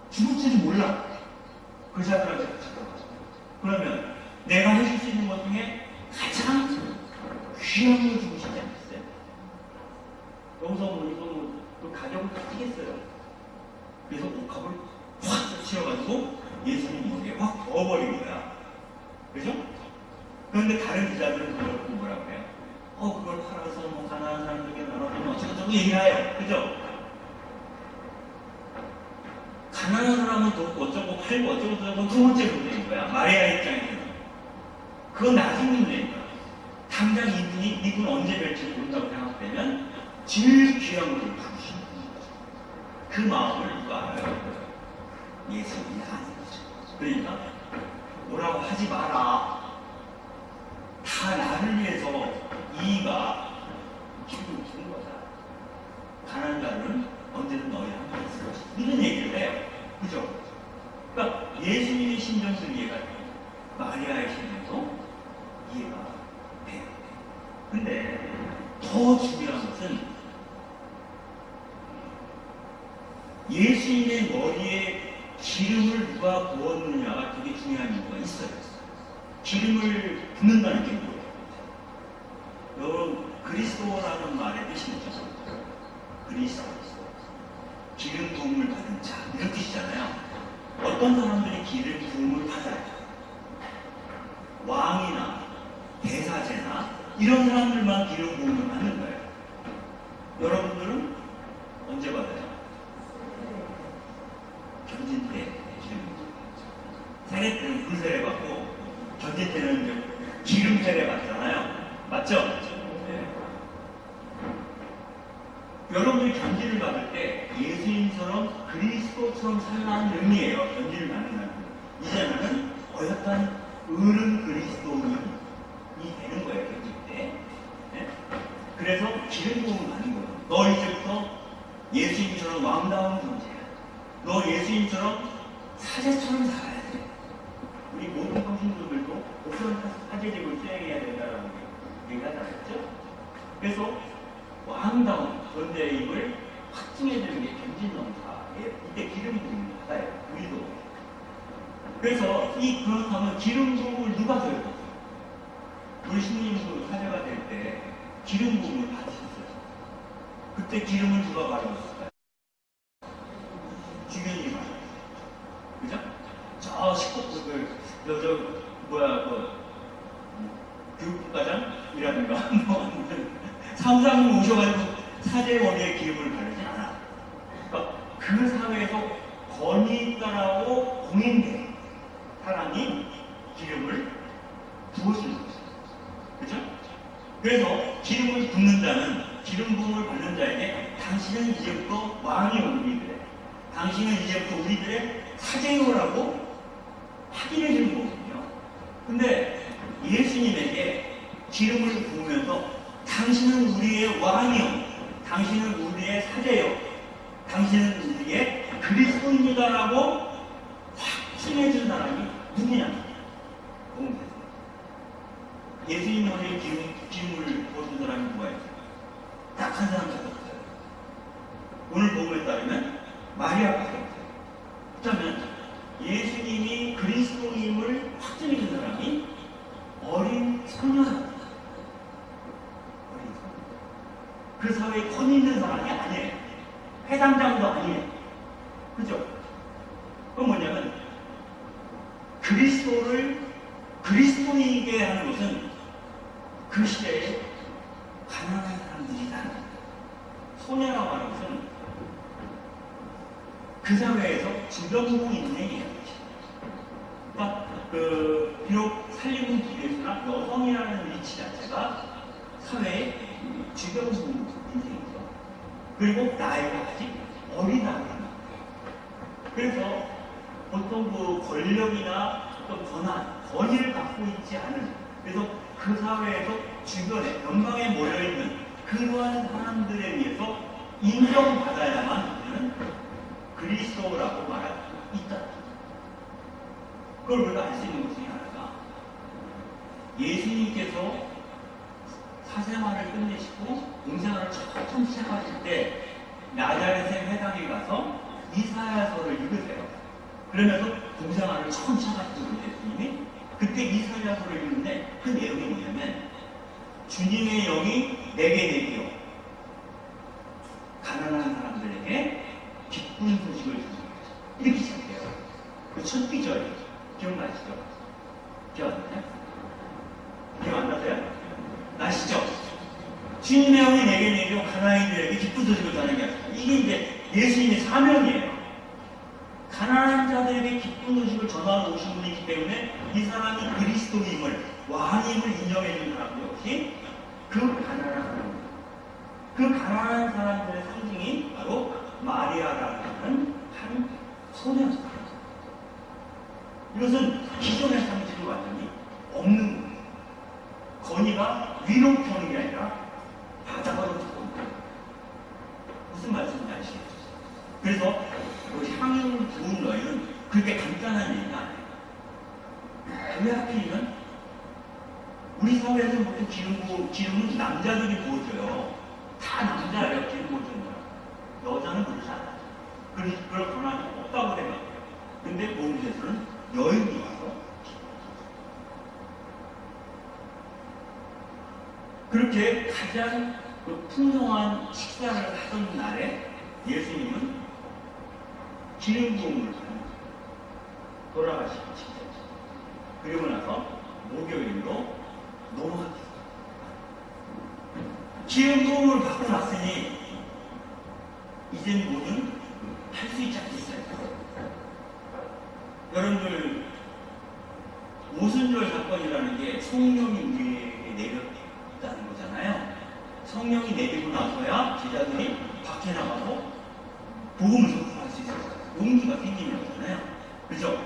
죽을지도 몰라. 그 자들한테 부탁하고. 그러면 내가 해줄 수 있는 것 중에 가장 귀한 걸 주고 싶지 않겠어요? 여기서 또 가격을 따지겠어요. 그래서 옥합을 확 치워가지고 예수님이 여기에 확 넣어버린 거야. 그죠? 그런데 다른 기자들은 그걸 보고 뭐라고 해요? 그걸 팔아서 뭐 가난한 사람들에게 나눠주면 어쩌고저쩌고 얘기해요. 그죠? 가난한 사람은 또 어쩌고 팔고 어쩌고저쩌고 두 번째 문제인 거야. 마리아 입장에서는. 그건 나중 문제인 거야. 당장 이분 언제 뵐지 모른다고 생각되면 제일 귀한 걸 주고 싶은 거죠. 그 마음을 누가 알아요? 예수님이 아는 거죠. 그러니까 뭐라고 하지 마라. 다 나를 위해서 이가 기름을 주는 거다. 가난한 자는 언제든 너희 함께 있을 것이다. 이런 얘기를 해요. 그죠? 그러니까 예수님의 심정도 이해가 돼요. 마리아의 심정도 이해가 돼요. 근데 더 중요한 것은 예수님의 머리에 기름을 누가 부었느냐가 되게 중요한 이유가 있어요. 기름을 붓는다는 게 뭐예요? 여러분, 그리스도라는 말의 뜻이 뭐죠? 그리스도. 기름 부음을 받은 자. 이런 뜻이잖아요. 어떤 사람들이 기름 부음을 받아요? 왕이나 대사제나 이런 사람들만 기름 부음을 받는 거예요. 여러분들은 언제 받아요? 견진 때 기름 부음. 세례 때는 불세례 받고 견진 때는 기름 세례 받잖아요. 맞죠? 네. 여러분들이 견지를 받을 때 예수님처럼 그리스도처럼 살라는 의미예요. 견지를 받는다는 거. 이제 나는 어엿한 어른 그리스도인이 되는 거예요. 견질 때. 네? 그래서 기름 부음을 받는 거예요. 너 이제부터 예수님처럼 왕다운 존재야. 너 예수님처럼 사제처럼 살아야 돼. 우리 모든 성신들도 옥선 사제직을 수행해야 된다라고 얘기하잖아요. 그래서 왕다운 존재임을 확증해주는 게 견진농사예요. 이때 기름 부음을 받아요. 우리도. 그래서 그렇다면 기름 부음을 누가 줘요? 우리 신님도 사제가 될 때 기름 부음을 받으셨어요. 그때 기름을 누가 바르셨을까요? 주변이 말이에요. 그죠? 저 교육국가장이라든가 사무장님 오셔가지고 사제 머리에 기름을 바르지 않아. 그러니까 그 사회에서 권위 있다라고 공인된 사람이 기름을 부어주는 거죠. 그죠? 그래서 기름을 붓는 자는, 기름 부음을 받는 자에게 당신은 이제부터 왕이 우리들의, 당신은 이제부터 우리들의 사제요라고 확인해 주는 거거든요. 근데 예수님에게 기름을 부으면서 당신은 우리의 왕이요, 당신은 우리의 사제요, 당신은 우리의 그리스도입니다라고 확신해 준 사람이 누구냐? 공개해서 예수님 머리에 기름을 부어준 사람이 누가 있어요? 딱 한 사람밖에 없어요. 오늘 복음에 따르면 마리아밖에 없어요. 그렇다면 예수님이 그리스도임을 확증해 준 사람이 어린 소녀입니다. 어린 소녀. 그 사회에 권위 있는 사람이 아니에요. 회장장도 아니에요. 그죠? 그건 뭐냐면 그리스도를 그리스도이게 하는 것은 그 시대에 가난한 사람들이다. 소녀라고 하는 것은 그 사회에서 주변국 인생이에요. 그러니까 비록 살림은 비례수나 여성이라는 위치 자체가 사회의 주변국 인생이죠. 그리고 나이가 아직 어리다. 그래서 보통 그 권력이나 어떤 권위를 갖고 있지 않은, 그래서 그 사회에서 주변에 연방에 모여있는 그러한 사람들에 의해서 인정받아야만 우리는 그리스도라고 말할 수 있다. 그걸 우리가 알 수 있는 것 중에 하나가 예수님께서 사생활을 끝내시고 공생활을 처음 시작하실 때 나자렛의 회당에 가서 이사야서를 읽으세요. 그러면서 공생활을 처음 시작하셨죠, 예수님이. 그때 이사야서를 읽는데 그 내용이 뭐냐면 주님의 영이 내게 내리어 가난한 사람들에게 기쁜 소식을 주는 거죠. 이렇게 시작해요. 그 첫 비절 기억나시죠? 기억 안 나요? 기억 안 나세요? 나시죠? 주님의 영이 내게 내리어 가난이들에게 기쁜 소식을 전하는 게 이게 이제 예수님의 사명이에요. 가난한 자들에게 기쁜 소식을 전하러 오신 분이기 때문에 이 사람이 그리스도임을, 왕임을 인정해 주는 사람 역시 그 가난한 사람, 그 가난한 사람들의 상징이 바로 마리아라는 한 소녀입니다. 이것은 기존의 상징을 완전히 없는 거예요. 건의가 위로 펴는 게 아니라 바닥으로 펴는 거예요. 무슨 말씀인지 아시겠죠? 그래서 그 향유 부은 너희는 그렇게 간단한 얘기가 아니에요. 왜 하필이면 우리 사회에서 보통 기름은 남자들이 부어줘요. 다 남자예요. 기름 부어주는 거야. 여자는 그렇지 않아요. 그럴 권한이 없다고 생각해요. 근데 모험에서는 여인이 와서 그렇게 가장 그 풍성한 식사를 하던 날에 예수님은 기름 부음을 하는 돌아가시기 직전. 그리고 나서 목요일로 넘어갔어요. 기름 부음을 받고 났으니 이젠 뭐든 할 수 있지 않겠어요? 여러분들 오순절 사건이라는 게 성령이 우리에게 내렸다는 거잖아요. 성령이 내리고 나서야 제자들이 밖에 나가서 복음을 전할 수 있어요. 용기가 생기는 거잖아요. 그죠?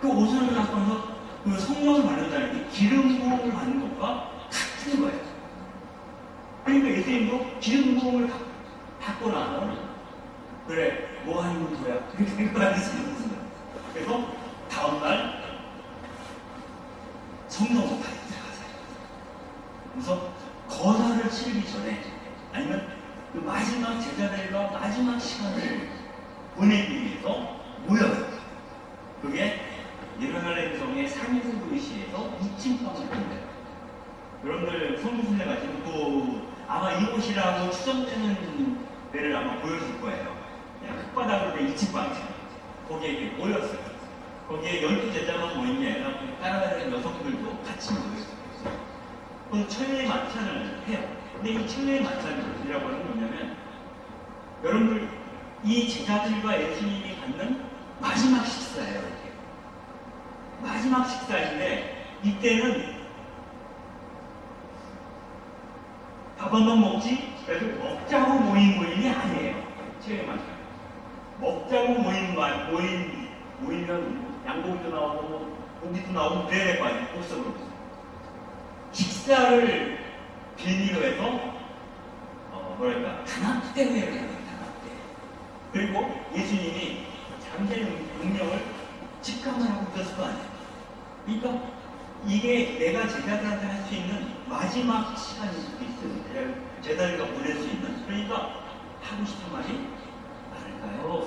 그 오순절 사건에서 그 성령을 받는다는 게 기름 부음을 받는 것과 같은 거예요. 그러니까 예수님도 기름 부음을 받고 나서 그래 뭐 하는 거야? 그렇게 생각할 수 있는 거예요. 그래서 다음날 성령을 받으러 가세요. 그래서 거사를 치르기 전에 아니면 그 마지막 제자들과 마지막 시간을 보내기 위해서 모여요. 그게 예루살렘 성의 상수도시에서 2층방을 보내요. 여러분들 성수순례 가시면 또 아마 이곳이라고 추정되는 데를 아마 보여줄 거예요. 그냥 흙바닥으로 된 2층방. 거기에 이렇게 모였어요. 거기에 12제자만 모인 게 아니라 따라가는 여성들도 같이 모였어요. 그 천례의 만찬을 해요. 근데 이 천례의 만찬이라고 하는 건 뭐냐면 여러분들 이 제자들과 예수님이 갖는 마지막 식사예요. 이렇게. 마지막 식사인데 이때는 밥 한 번 먹지? 그래서 먹자고 모임이 아니에요. 천례의 만찬. 먹자고 모이면 양고기도 나오고 고기도 나오고 그래야 될 거 아니에요. 복석으로. 식사를 빌미로 해서 단합대회를 해요. 단합대. 그리고 예수님이 잠재는 운명을 직감을 하고 있었을 거 아니에요. 그러니까 이게 내가 제자들한테 할 수 있는 마지막 시간일 수도 있어요. 제자들과 보낼 수 있는. 그러니까 하고 싶은 말이 많을까요?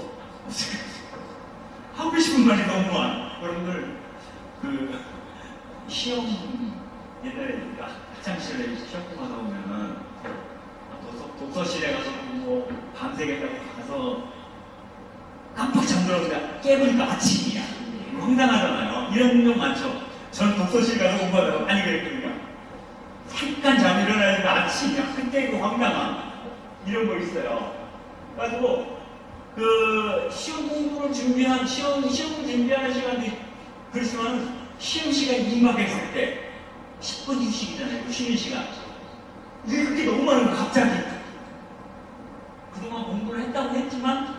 하고 싶은 말이 너무 많아. 여러분들 그 시험 옛날에 학창시절에 시험 공부하다 보면은 독서실에 가서 뭐 밤새겠다고 가서 깜빡 잠들어서 깨보니까 아침이야. 황당하잖아요. 이런 경 많죠. 저는 독서실 가서 공부하다가 많이 그랬거든요. 잠깐 잠이 일어나니까 아침이야. 그때 그 황당함 이런 거 있어요. 그래가지고 그 시험 공부를 준비한 시험을 준비하는 시간이 그렇지만 시험 시간이 임박했을 때 10분 휴식이잖아요. 쉬는 시간. 이게 그렇게 너무 많은 거 갑자기. 그동안 공부를 했다고 했지만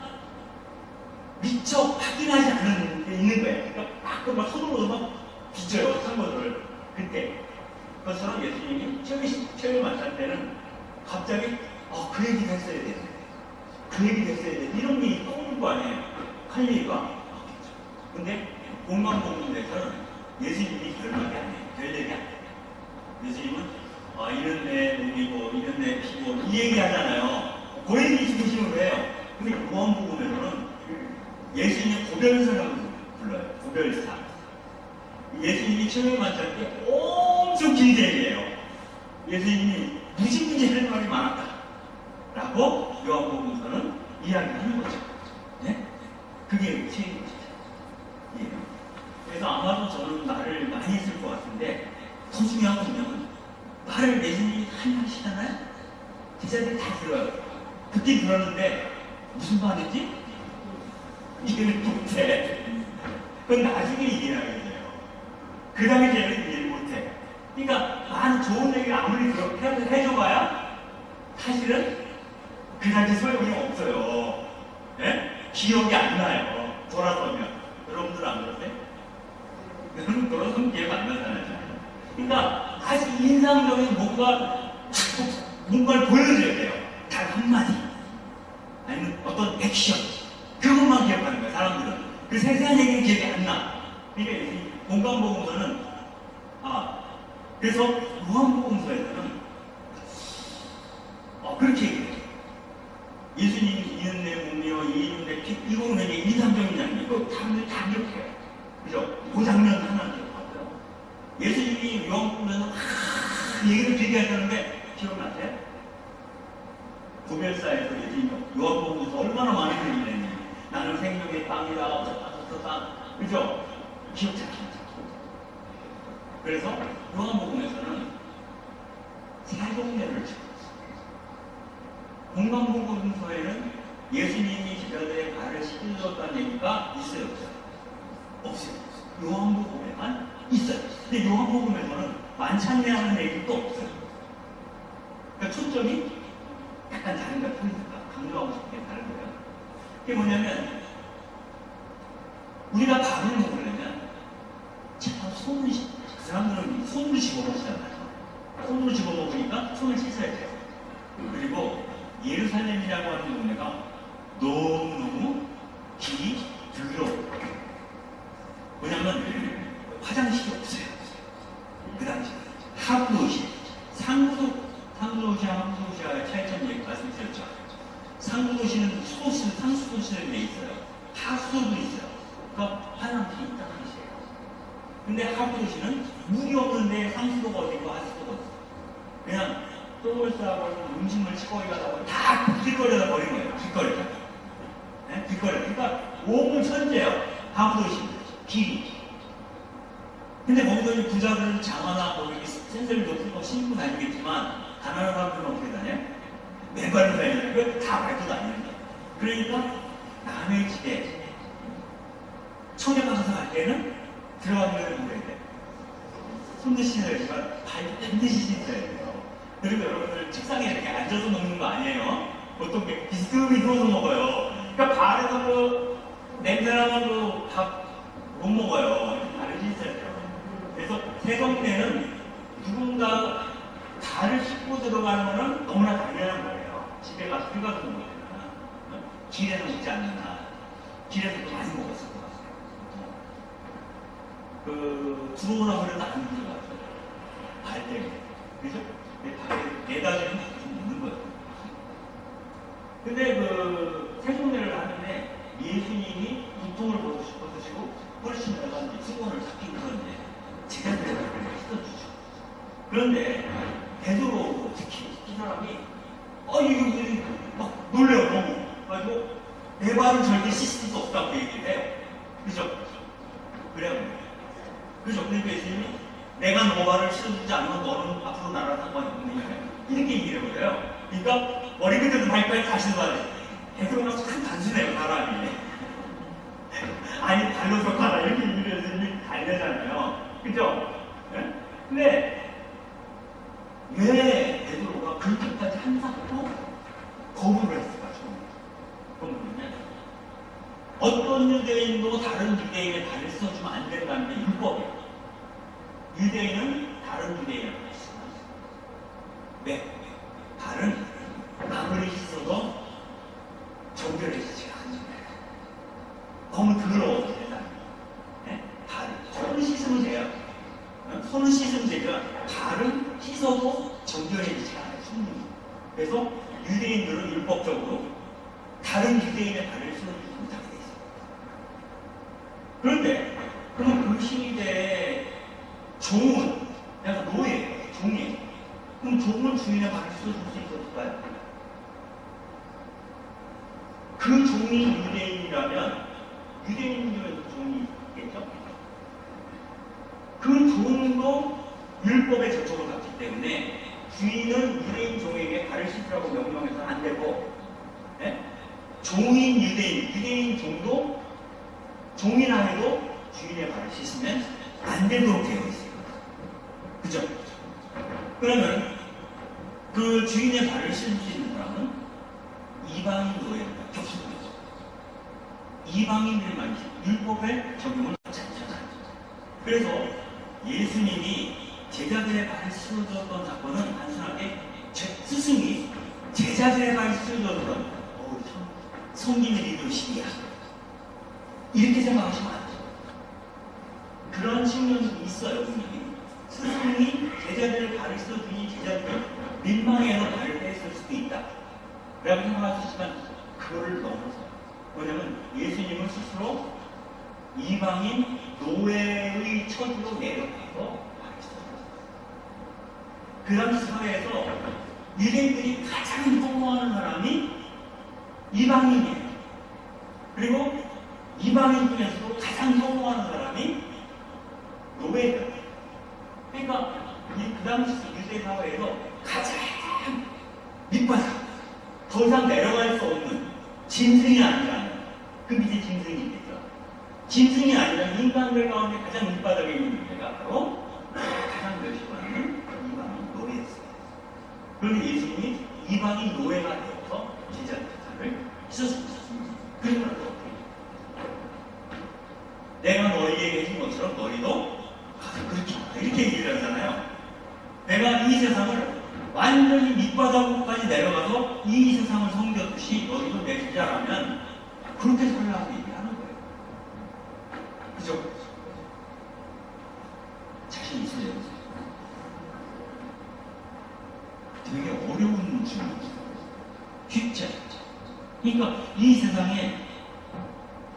미처 확인하지 않은 게 있는 거예요. 그러니까 막 손으로 막 뒤져요. 상거들을. 그때. 그것처럼 예수님이 처음에 만날 때는 갑자기 그 얘기를 했어야 되는데 그 얘기를 했어야 되는데 이런 게 떠오를 거 아니에요. 할 얘기가. 근데 공간 공부에서는 예수님이 결말이 아니에요. 될 얘기가 예수님이 고별사라고 불러요. 고별사. 예수님이 처음에 만날 때 엄청 길게 얘기해요. 예수님이 무지무지 할 말이 많았다. 라고 요한복음서는 이야기하는 거죠. 네? 그게 책임이죠. 예. 그래서 아마도 저는 말을 많이 했을 것 같은데 더 중요한 건 말을 예수님이 한 하시잖아요. 제자들이 다 들어요. 듣긴 들었는데 무슨 말인지 이해를 못해. 그건 나중에 이해하겠네요. 그 당시에는 이해를 못해. 그러니까 많은 좋은 얘기를 아무리 해줘봐야 사실은 그 당시 소용이 없어요. 네? 기억이 안 나요. 돌아서면. 여러분들 안 그러세요? 여러분 돌아서면 기억 안 나잖아요. 그러니까 아주 인상적인 뭔가를 보여줘야 돼요. 단 한마디. 아니면 어떤 액션. 그것만 기억하는 거예요, 사람들은. 그 세세한 얘기는 기억이 안 나. 그러니까 이 공간복음서는, 그래서 요한복음서에서는, 그렇게 얘기해요. 예수님이 이는 내 몸이요, 이는 내 피, 이거는 굉장히 인상적인 장면. 이거 사람들이 다 기억해요. 그죠? 그 장면 하나 기억하고요. 예수님이 요한복음에서 얘기를 길게 하셨는데, 기억나세요? 고별사에서 예수님이 요한복음에서 얼마나 많은 얘기를 했냐. 나는 생명의 빵이다, 어쩌다. 그죠? 기억 잘 기억. 그래서 요한복음에서는 세 동네를 찍었어요. 공간복음서에는 예수님이 제자들의 발을 씻겨줬다는 얘기가 있어요, 없어요? 없어요. 요한복음에만 있어요. 근데 요한복음에서는 만찬례하는 얘기도 없어요. 그러니까 초점이 약간 다른 거야, 포인트가. 강조하고 싶은 게 다른 거예요. 그게 뭐냐면, 우리가 밥을 먹으려면, 제가 그 사람들은 손으로 집어먹잖아요. 손으로 집어먹으니까 손을 씻어야 돼요. 그리고 예루살렘이라고 하는 동네가 너무너무 길이 더러워요. 왜냐면 화장실이 없어요. 그 당시 하부도시, 상부도시와의 차이점 얘기 말씀드렸죠. 상부도시는 수도시, 상수도시라는 데 있어요. 하수도도 있어요. 그러니까 화장실이 있다는 뜻이에요. 근데 하부도시는 물이 없는데 상수도가 어디 있고 하수도가 없어요. 그냥 똥을 싸고 음식물 치거리 가다 보면 다 길거리에다 버린 거예요. 길거리에다. 네? 길거리. 그러니까 온 천재예요. 하부도시. 길이. 근데 거기서 이 부자들은 장화나 거기 샌들 높은 거 신고 다니겠지만 가난한 사람들은 어떻게 다녀요? 맨발로 다니는 거 다 밟고 다니는 거예요. 그러니까 남의 집에 청년가서 갈 때는 들어가면 뭐해야 돼? 손도 씻어야 되지만 발 반드시 씻어야 돼요. 그리고 여러분들 책상에 이렇게 앉아서 먹는 거 아니에요? 보통 비스듬히 누워서 먹어요. 그러니까 발에서 그 냄새나면 밥 못 먹어요. 발을 씻어야 돼요. 그래서 세성내는 누군가 발을 씻고 들어가는 거는 너무나 당연한 거예요. 집에 가서 휴가도 먹어야 되나? 길에서 먹지 않는다. 길에서도 많이 먹었을 것 같아요. 들어오라고 그래도 안 들어가죠. 발 때문에. 그죠? 내 발에 내다주는 밥을 좀 먹는 거예요. 근데 세종례를 하는데 예수님이 고통을 벗으시고 훨씬 내가 수건을 닦이고서 제자들의 발을 씻어주죠. 그런데 베드로 특히 이 사람이 이거 막 놀래요 너무. 그래가지고 내 발은 절대 씻을 수 없다고 얘기를 해요. 그죠? 그래요. 그죠? 그러니까 예수님이 내가 너 발을 씻어주지 않으면 너는 앞으로 나랑 상관이 없느냐 이렇게 얘기를 해버려요. 그러니까 머리 끝에도 발까지 다시 놔야 베드로가 참 단순해요 사람이. 아니 발로 속하다 이렇게 얘기를 예수님이 달래잖아요. 그죠? 네? 근데 왜 베드로가 그렇게까지 한사코 거부를 했을까? 그건 뭐냐면 어떤 유대인도 다른 유대인의 발을 써주면 안 된다는 게 율법이에요. 유대인은 다른 유대인의 발을 쓰면 안 돼요. 왜? 발은 아무리 씻어도 정결해지지가 않잖아요. 너무 더러워서 세상이. 네? 발, 손을 씻으면 돼요. 손을 씻으면 되니까 발은 씻어도 정결해지지가 않아요. 손이. 그래서 유대인들은 율법적으로 다른 유대인의 발을 씻어주지 못하게 돼 있어요. 그런데 그럼 그 시대에 종은 내가 노예예요. 종이에요. 그럼 종은 주인의 발을 씻어줄 수 있었을까요? 그 종이 유대인이라면 유대인 중에서 종이 있겠죠? 그 종도 율법의 저촉을 받기 때문에 주인은 유대인 종에게 발을 씻으라고 명령해서는 안 되고, 네? 종인 유대인 종도 종이나 해도 주인의 발을 씻으면 안 되도록 되어 있어요. 그죠? 그러면 그 주인의 발을 씻을 수 있는 사람은 이방인 노예밖에 없습니다. 이방인들만 율법에 적용을 하지 않잖아요. 그래서 예수님이 제자들의 발을 씻어줬던 사건은 단순하게 스승이 제자들의 발을 씻어줬던 성김의 리더십이야, 이렇게 생각하시면 안 돼요. 그런 측면이 있어요. 분명히 스승이 제자들의 발을 씻어주니 제자들이 민망해서 발을 뺐을 수도 있다 라고 생각하시지만, 그걸 넘어서 뭐냐면 예수님은 스스로 이방인 노예의 처지로 내려가서 그 당시 사회에서 유대인들이 가장 혐오하는 사람이 이방인이에요. 그리고 이방인 중에서도 가장 혐오하는 사람이 노예예요. 그러니까 그 당시 유대 사회에서 가장 밑바닥, 더 이상 내려갈 수 없는 짐승이 아니라면, 그 밑에 짐승이 있겠죠. 짐승이 아니라면 인간들 가운데 가장 밑바닥에 있는 존재가 바로 가장 멸시받는 이방인 노예였어요. 그런데 예수님이 이방인 노예가 되어서 제자들을 씻었습니다. 그러면 어떻게? 내가 너희에게 해준 것처럼 너희도 가서 그렇게 하라, 이렇게 얘기를 하잖아요. 내가 이 세상을 완전히 밑바닥까지 내려가서 이 세상을 섬겼듯이 너희도 내 제자라면 그렇게 살라고 얘기하는 거예요. 그죠? 자신 있으세요? 되게 어려운 질문이에요. 쉽지 않죠. 그러니까 이 세상에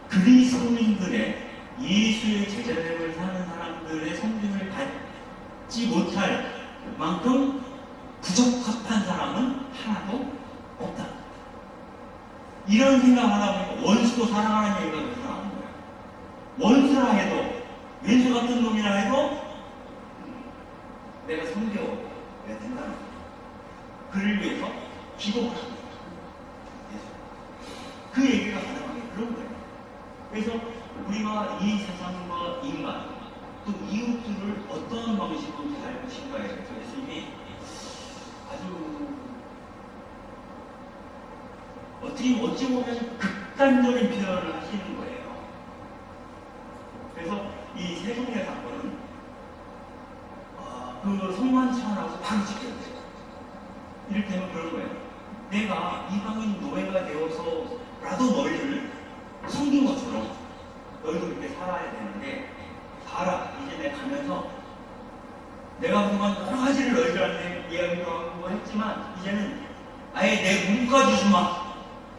그리스도인들의 예수의 제자됨을 사는 사람들의 성김을 받지 못할 만큼 부적합한 사람은 하나도 없다. 이런 생각을 하다 보니까 원수도 사랑하는 얘기가 그래서 나오는 거예요. 원수라 해도, 왼수 같은 놈이라 해도 내가 섬겨야 된다는 거예요. 그를 위해서 기도하는 거예요. 그 얘기가 가능하게 그런 거예요. 그래서 우리가 이 세상과 인간, 또 이웃들을 어떤 방식으로 살 것인가에 대해서 예수님이 아주 어찌 보면 극단적인 표현을 하시는 거예요. 그래서 이 세종의 사건은 그 성만찬하고 바로 직결돼요. 이렇게 하면 그런 거예요. 내가 이방인 노예가 되어서라도 너희를 섬긴 것처럼 너희도 그렇게 살아야 되는데, 봐라, 이제 내가 가면서 내가 그동안 여러 가지를 너희들한테 이야기도 하고 했지만 이제는 아예 내 몸까지 주마,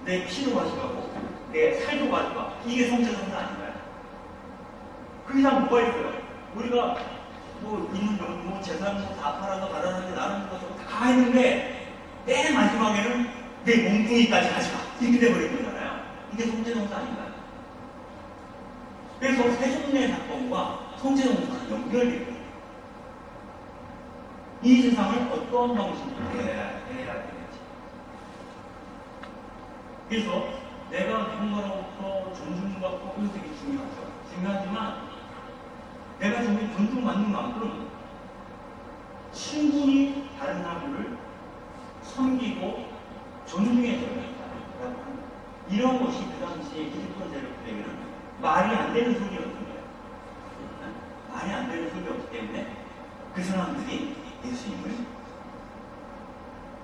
내 피도 가져가고 내 살도 가져가. 이게 성체성사 아닌가요? 그 이상 뭐가 있어요? 우리가 뭐 있는 뭐 재산 다 팔아서 가라는데 나는 것도 다 했는데 맨 마지막에는 내 몸뚱이까지 가져가, 이렇게 돼버린 거잖아요. 이게 성체성사 아닌가요? 그래서 세종의 사건과 성체성사는 연결돼요. 이 세상을 어떤 방식으로 해야 되는지. 그래서 내가 누군가로부터 존중받고, 그것도 되게 중요하죠. 중요하지만 내가 정말 존중받는 만큼 충분히 다른 사람들을 섬기고 존중해줘야 된다라고 합니다. 이런 것이 그 당시에 기득권 세력들에게는 말이 안 되는 소리였던 거예요. 말이 안 되는 소리였기 때문에 그 사람들이 예수님을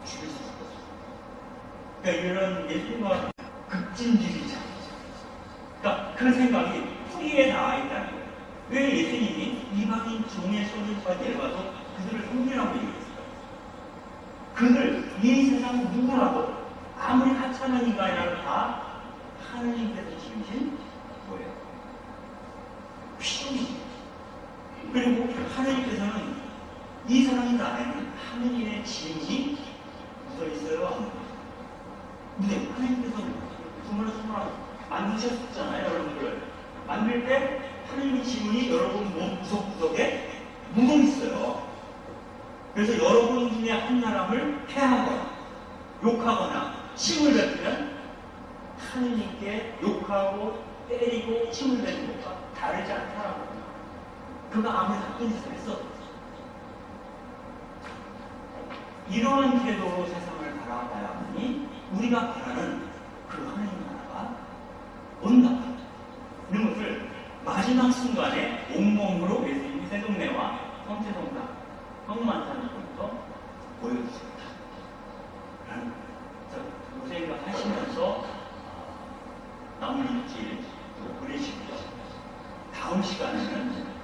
죽일 수 있었어요. 그러니까 이런 예수님과 급진주의자, 그러니까 그 생각이 뿌리에 닿아 있다는 거예요. 왜 예수님이 이방인 종의 소리까지 내려가서 그들을 섬기라고 얘기했어요? 그들, 이 세상 누구라도 아무리 하찮은 인간이라도 다 하느님께서 지으신 거예요. 그리고 하느님께서는 이 사람들 안에는 하느님의 지문이 묻어 있어요. 근데 하느님께서 주문을 만드셨잖아요, 여러분들. 만들 때 하느님의 지문이 여러분 몸 구석구석에 묻어 있어요. 그래서 여러분 중에 한 사람을 해하거나 욕하거나 침을 뱉으면 하느님께 욕하고 때리고 침을 뱉는 것과 다르지 않다라고. 그가 아무리 나쁜 짓을 했어도 이러한 태도로 세상을 바라봐야 하니 우리가 바라는 그 하나님 나라가 온다 이런 것을 마지막 순간에 온몸으로 예수님이 새동네와 성태동산 성만산에서부터 보여주셨다. 고생을 하시면서 나무일주일 보내시고요. 다음 시간에는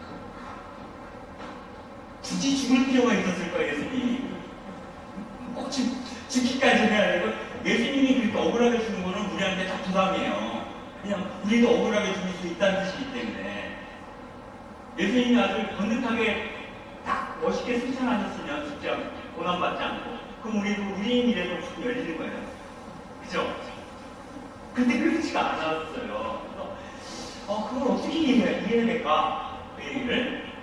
굳이 죽을 필요가 있었을까요, 예수님이? 꼭 죽기까지 해야 되고, 예수님이 그렇게 억울하게 죽는 거는 우리한테 다 부담이에요. 그냥 우리도 억울하게 죽을 수 있다는 뜻이기 때문에. 예수님이 아주 번듯하게 딱 멋있게 승천하셨으면 진짜 고난받지 않고, 그럼 우리의 미래도 확 열리는 거예요. 그죠? 근데 그렇지가 않았어요. 그래서, 그걸 어떻게 이해해야 될까? 그 얘기를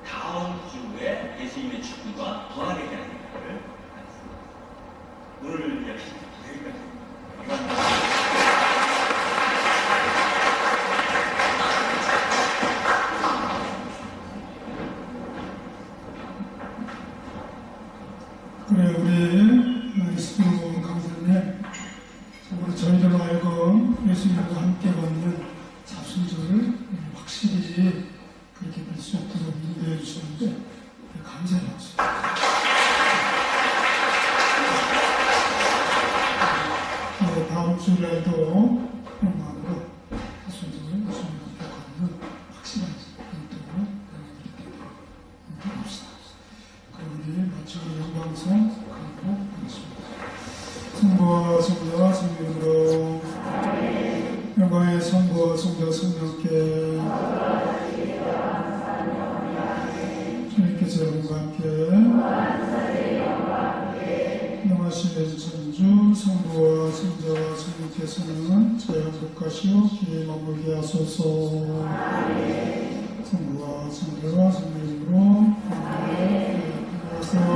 다음 주에 예수님의 죽음과 부활에 대한 얘기를 하겠습니다. 오늘 이야기 여기까지. 그래, 우리 스피드 강사님, 우리 저희들로 하여금 예수님과 함께 걷는 자순절을 확실히 그렇게 될 수 있도록 인도해 주셨는데 감사합니다. 다음 주일날도 그런 마음으로 자순절을 예수님과 함께 걷는 확실한 인도로 이렇게 합시다. 그럼 우리 마지막 영광성 가도록 하겠습니다. 성부와 성자와 성령으로 영광의 성부와 성자 성령께 주님께서 여러분과 함께 영하신 전주 성부와 성자와 성령께서는 저희 행복하시오 기회 머물게 하소서. 성부와 성자와 성령으로 안녕하세요.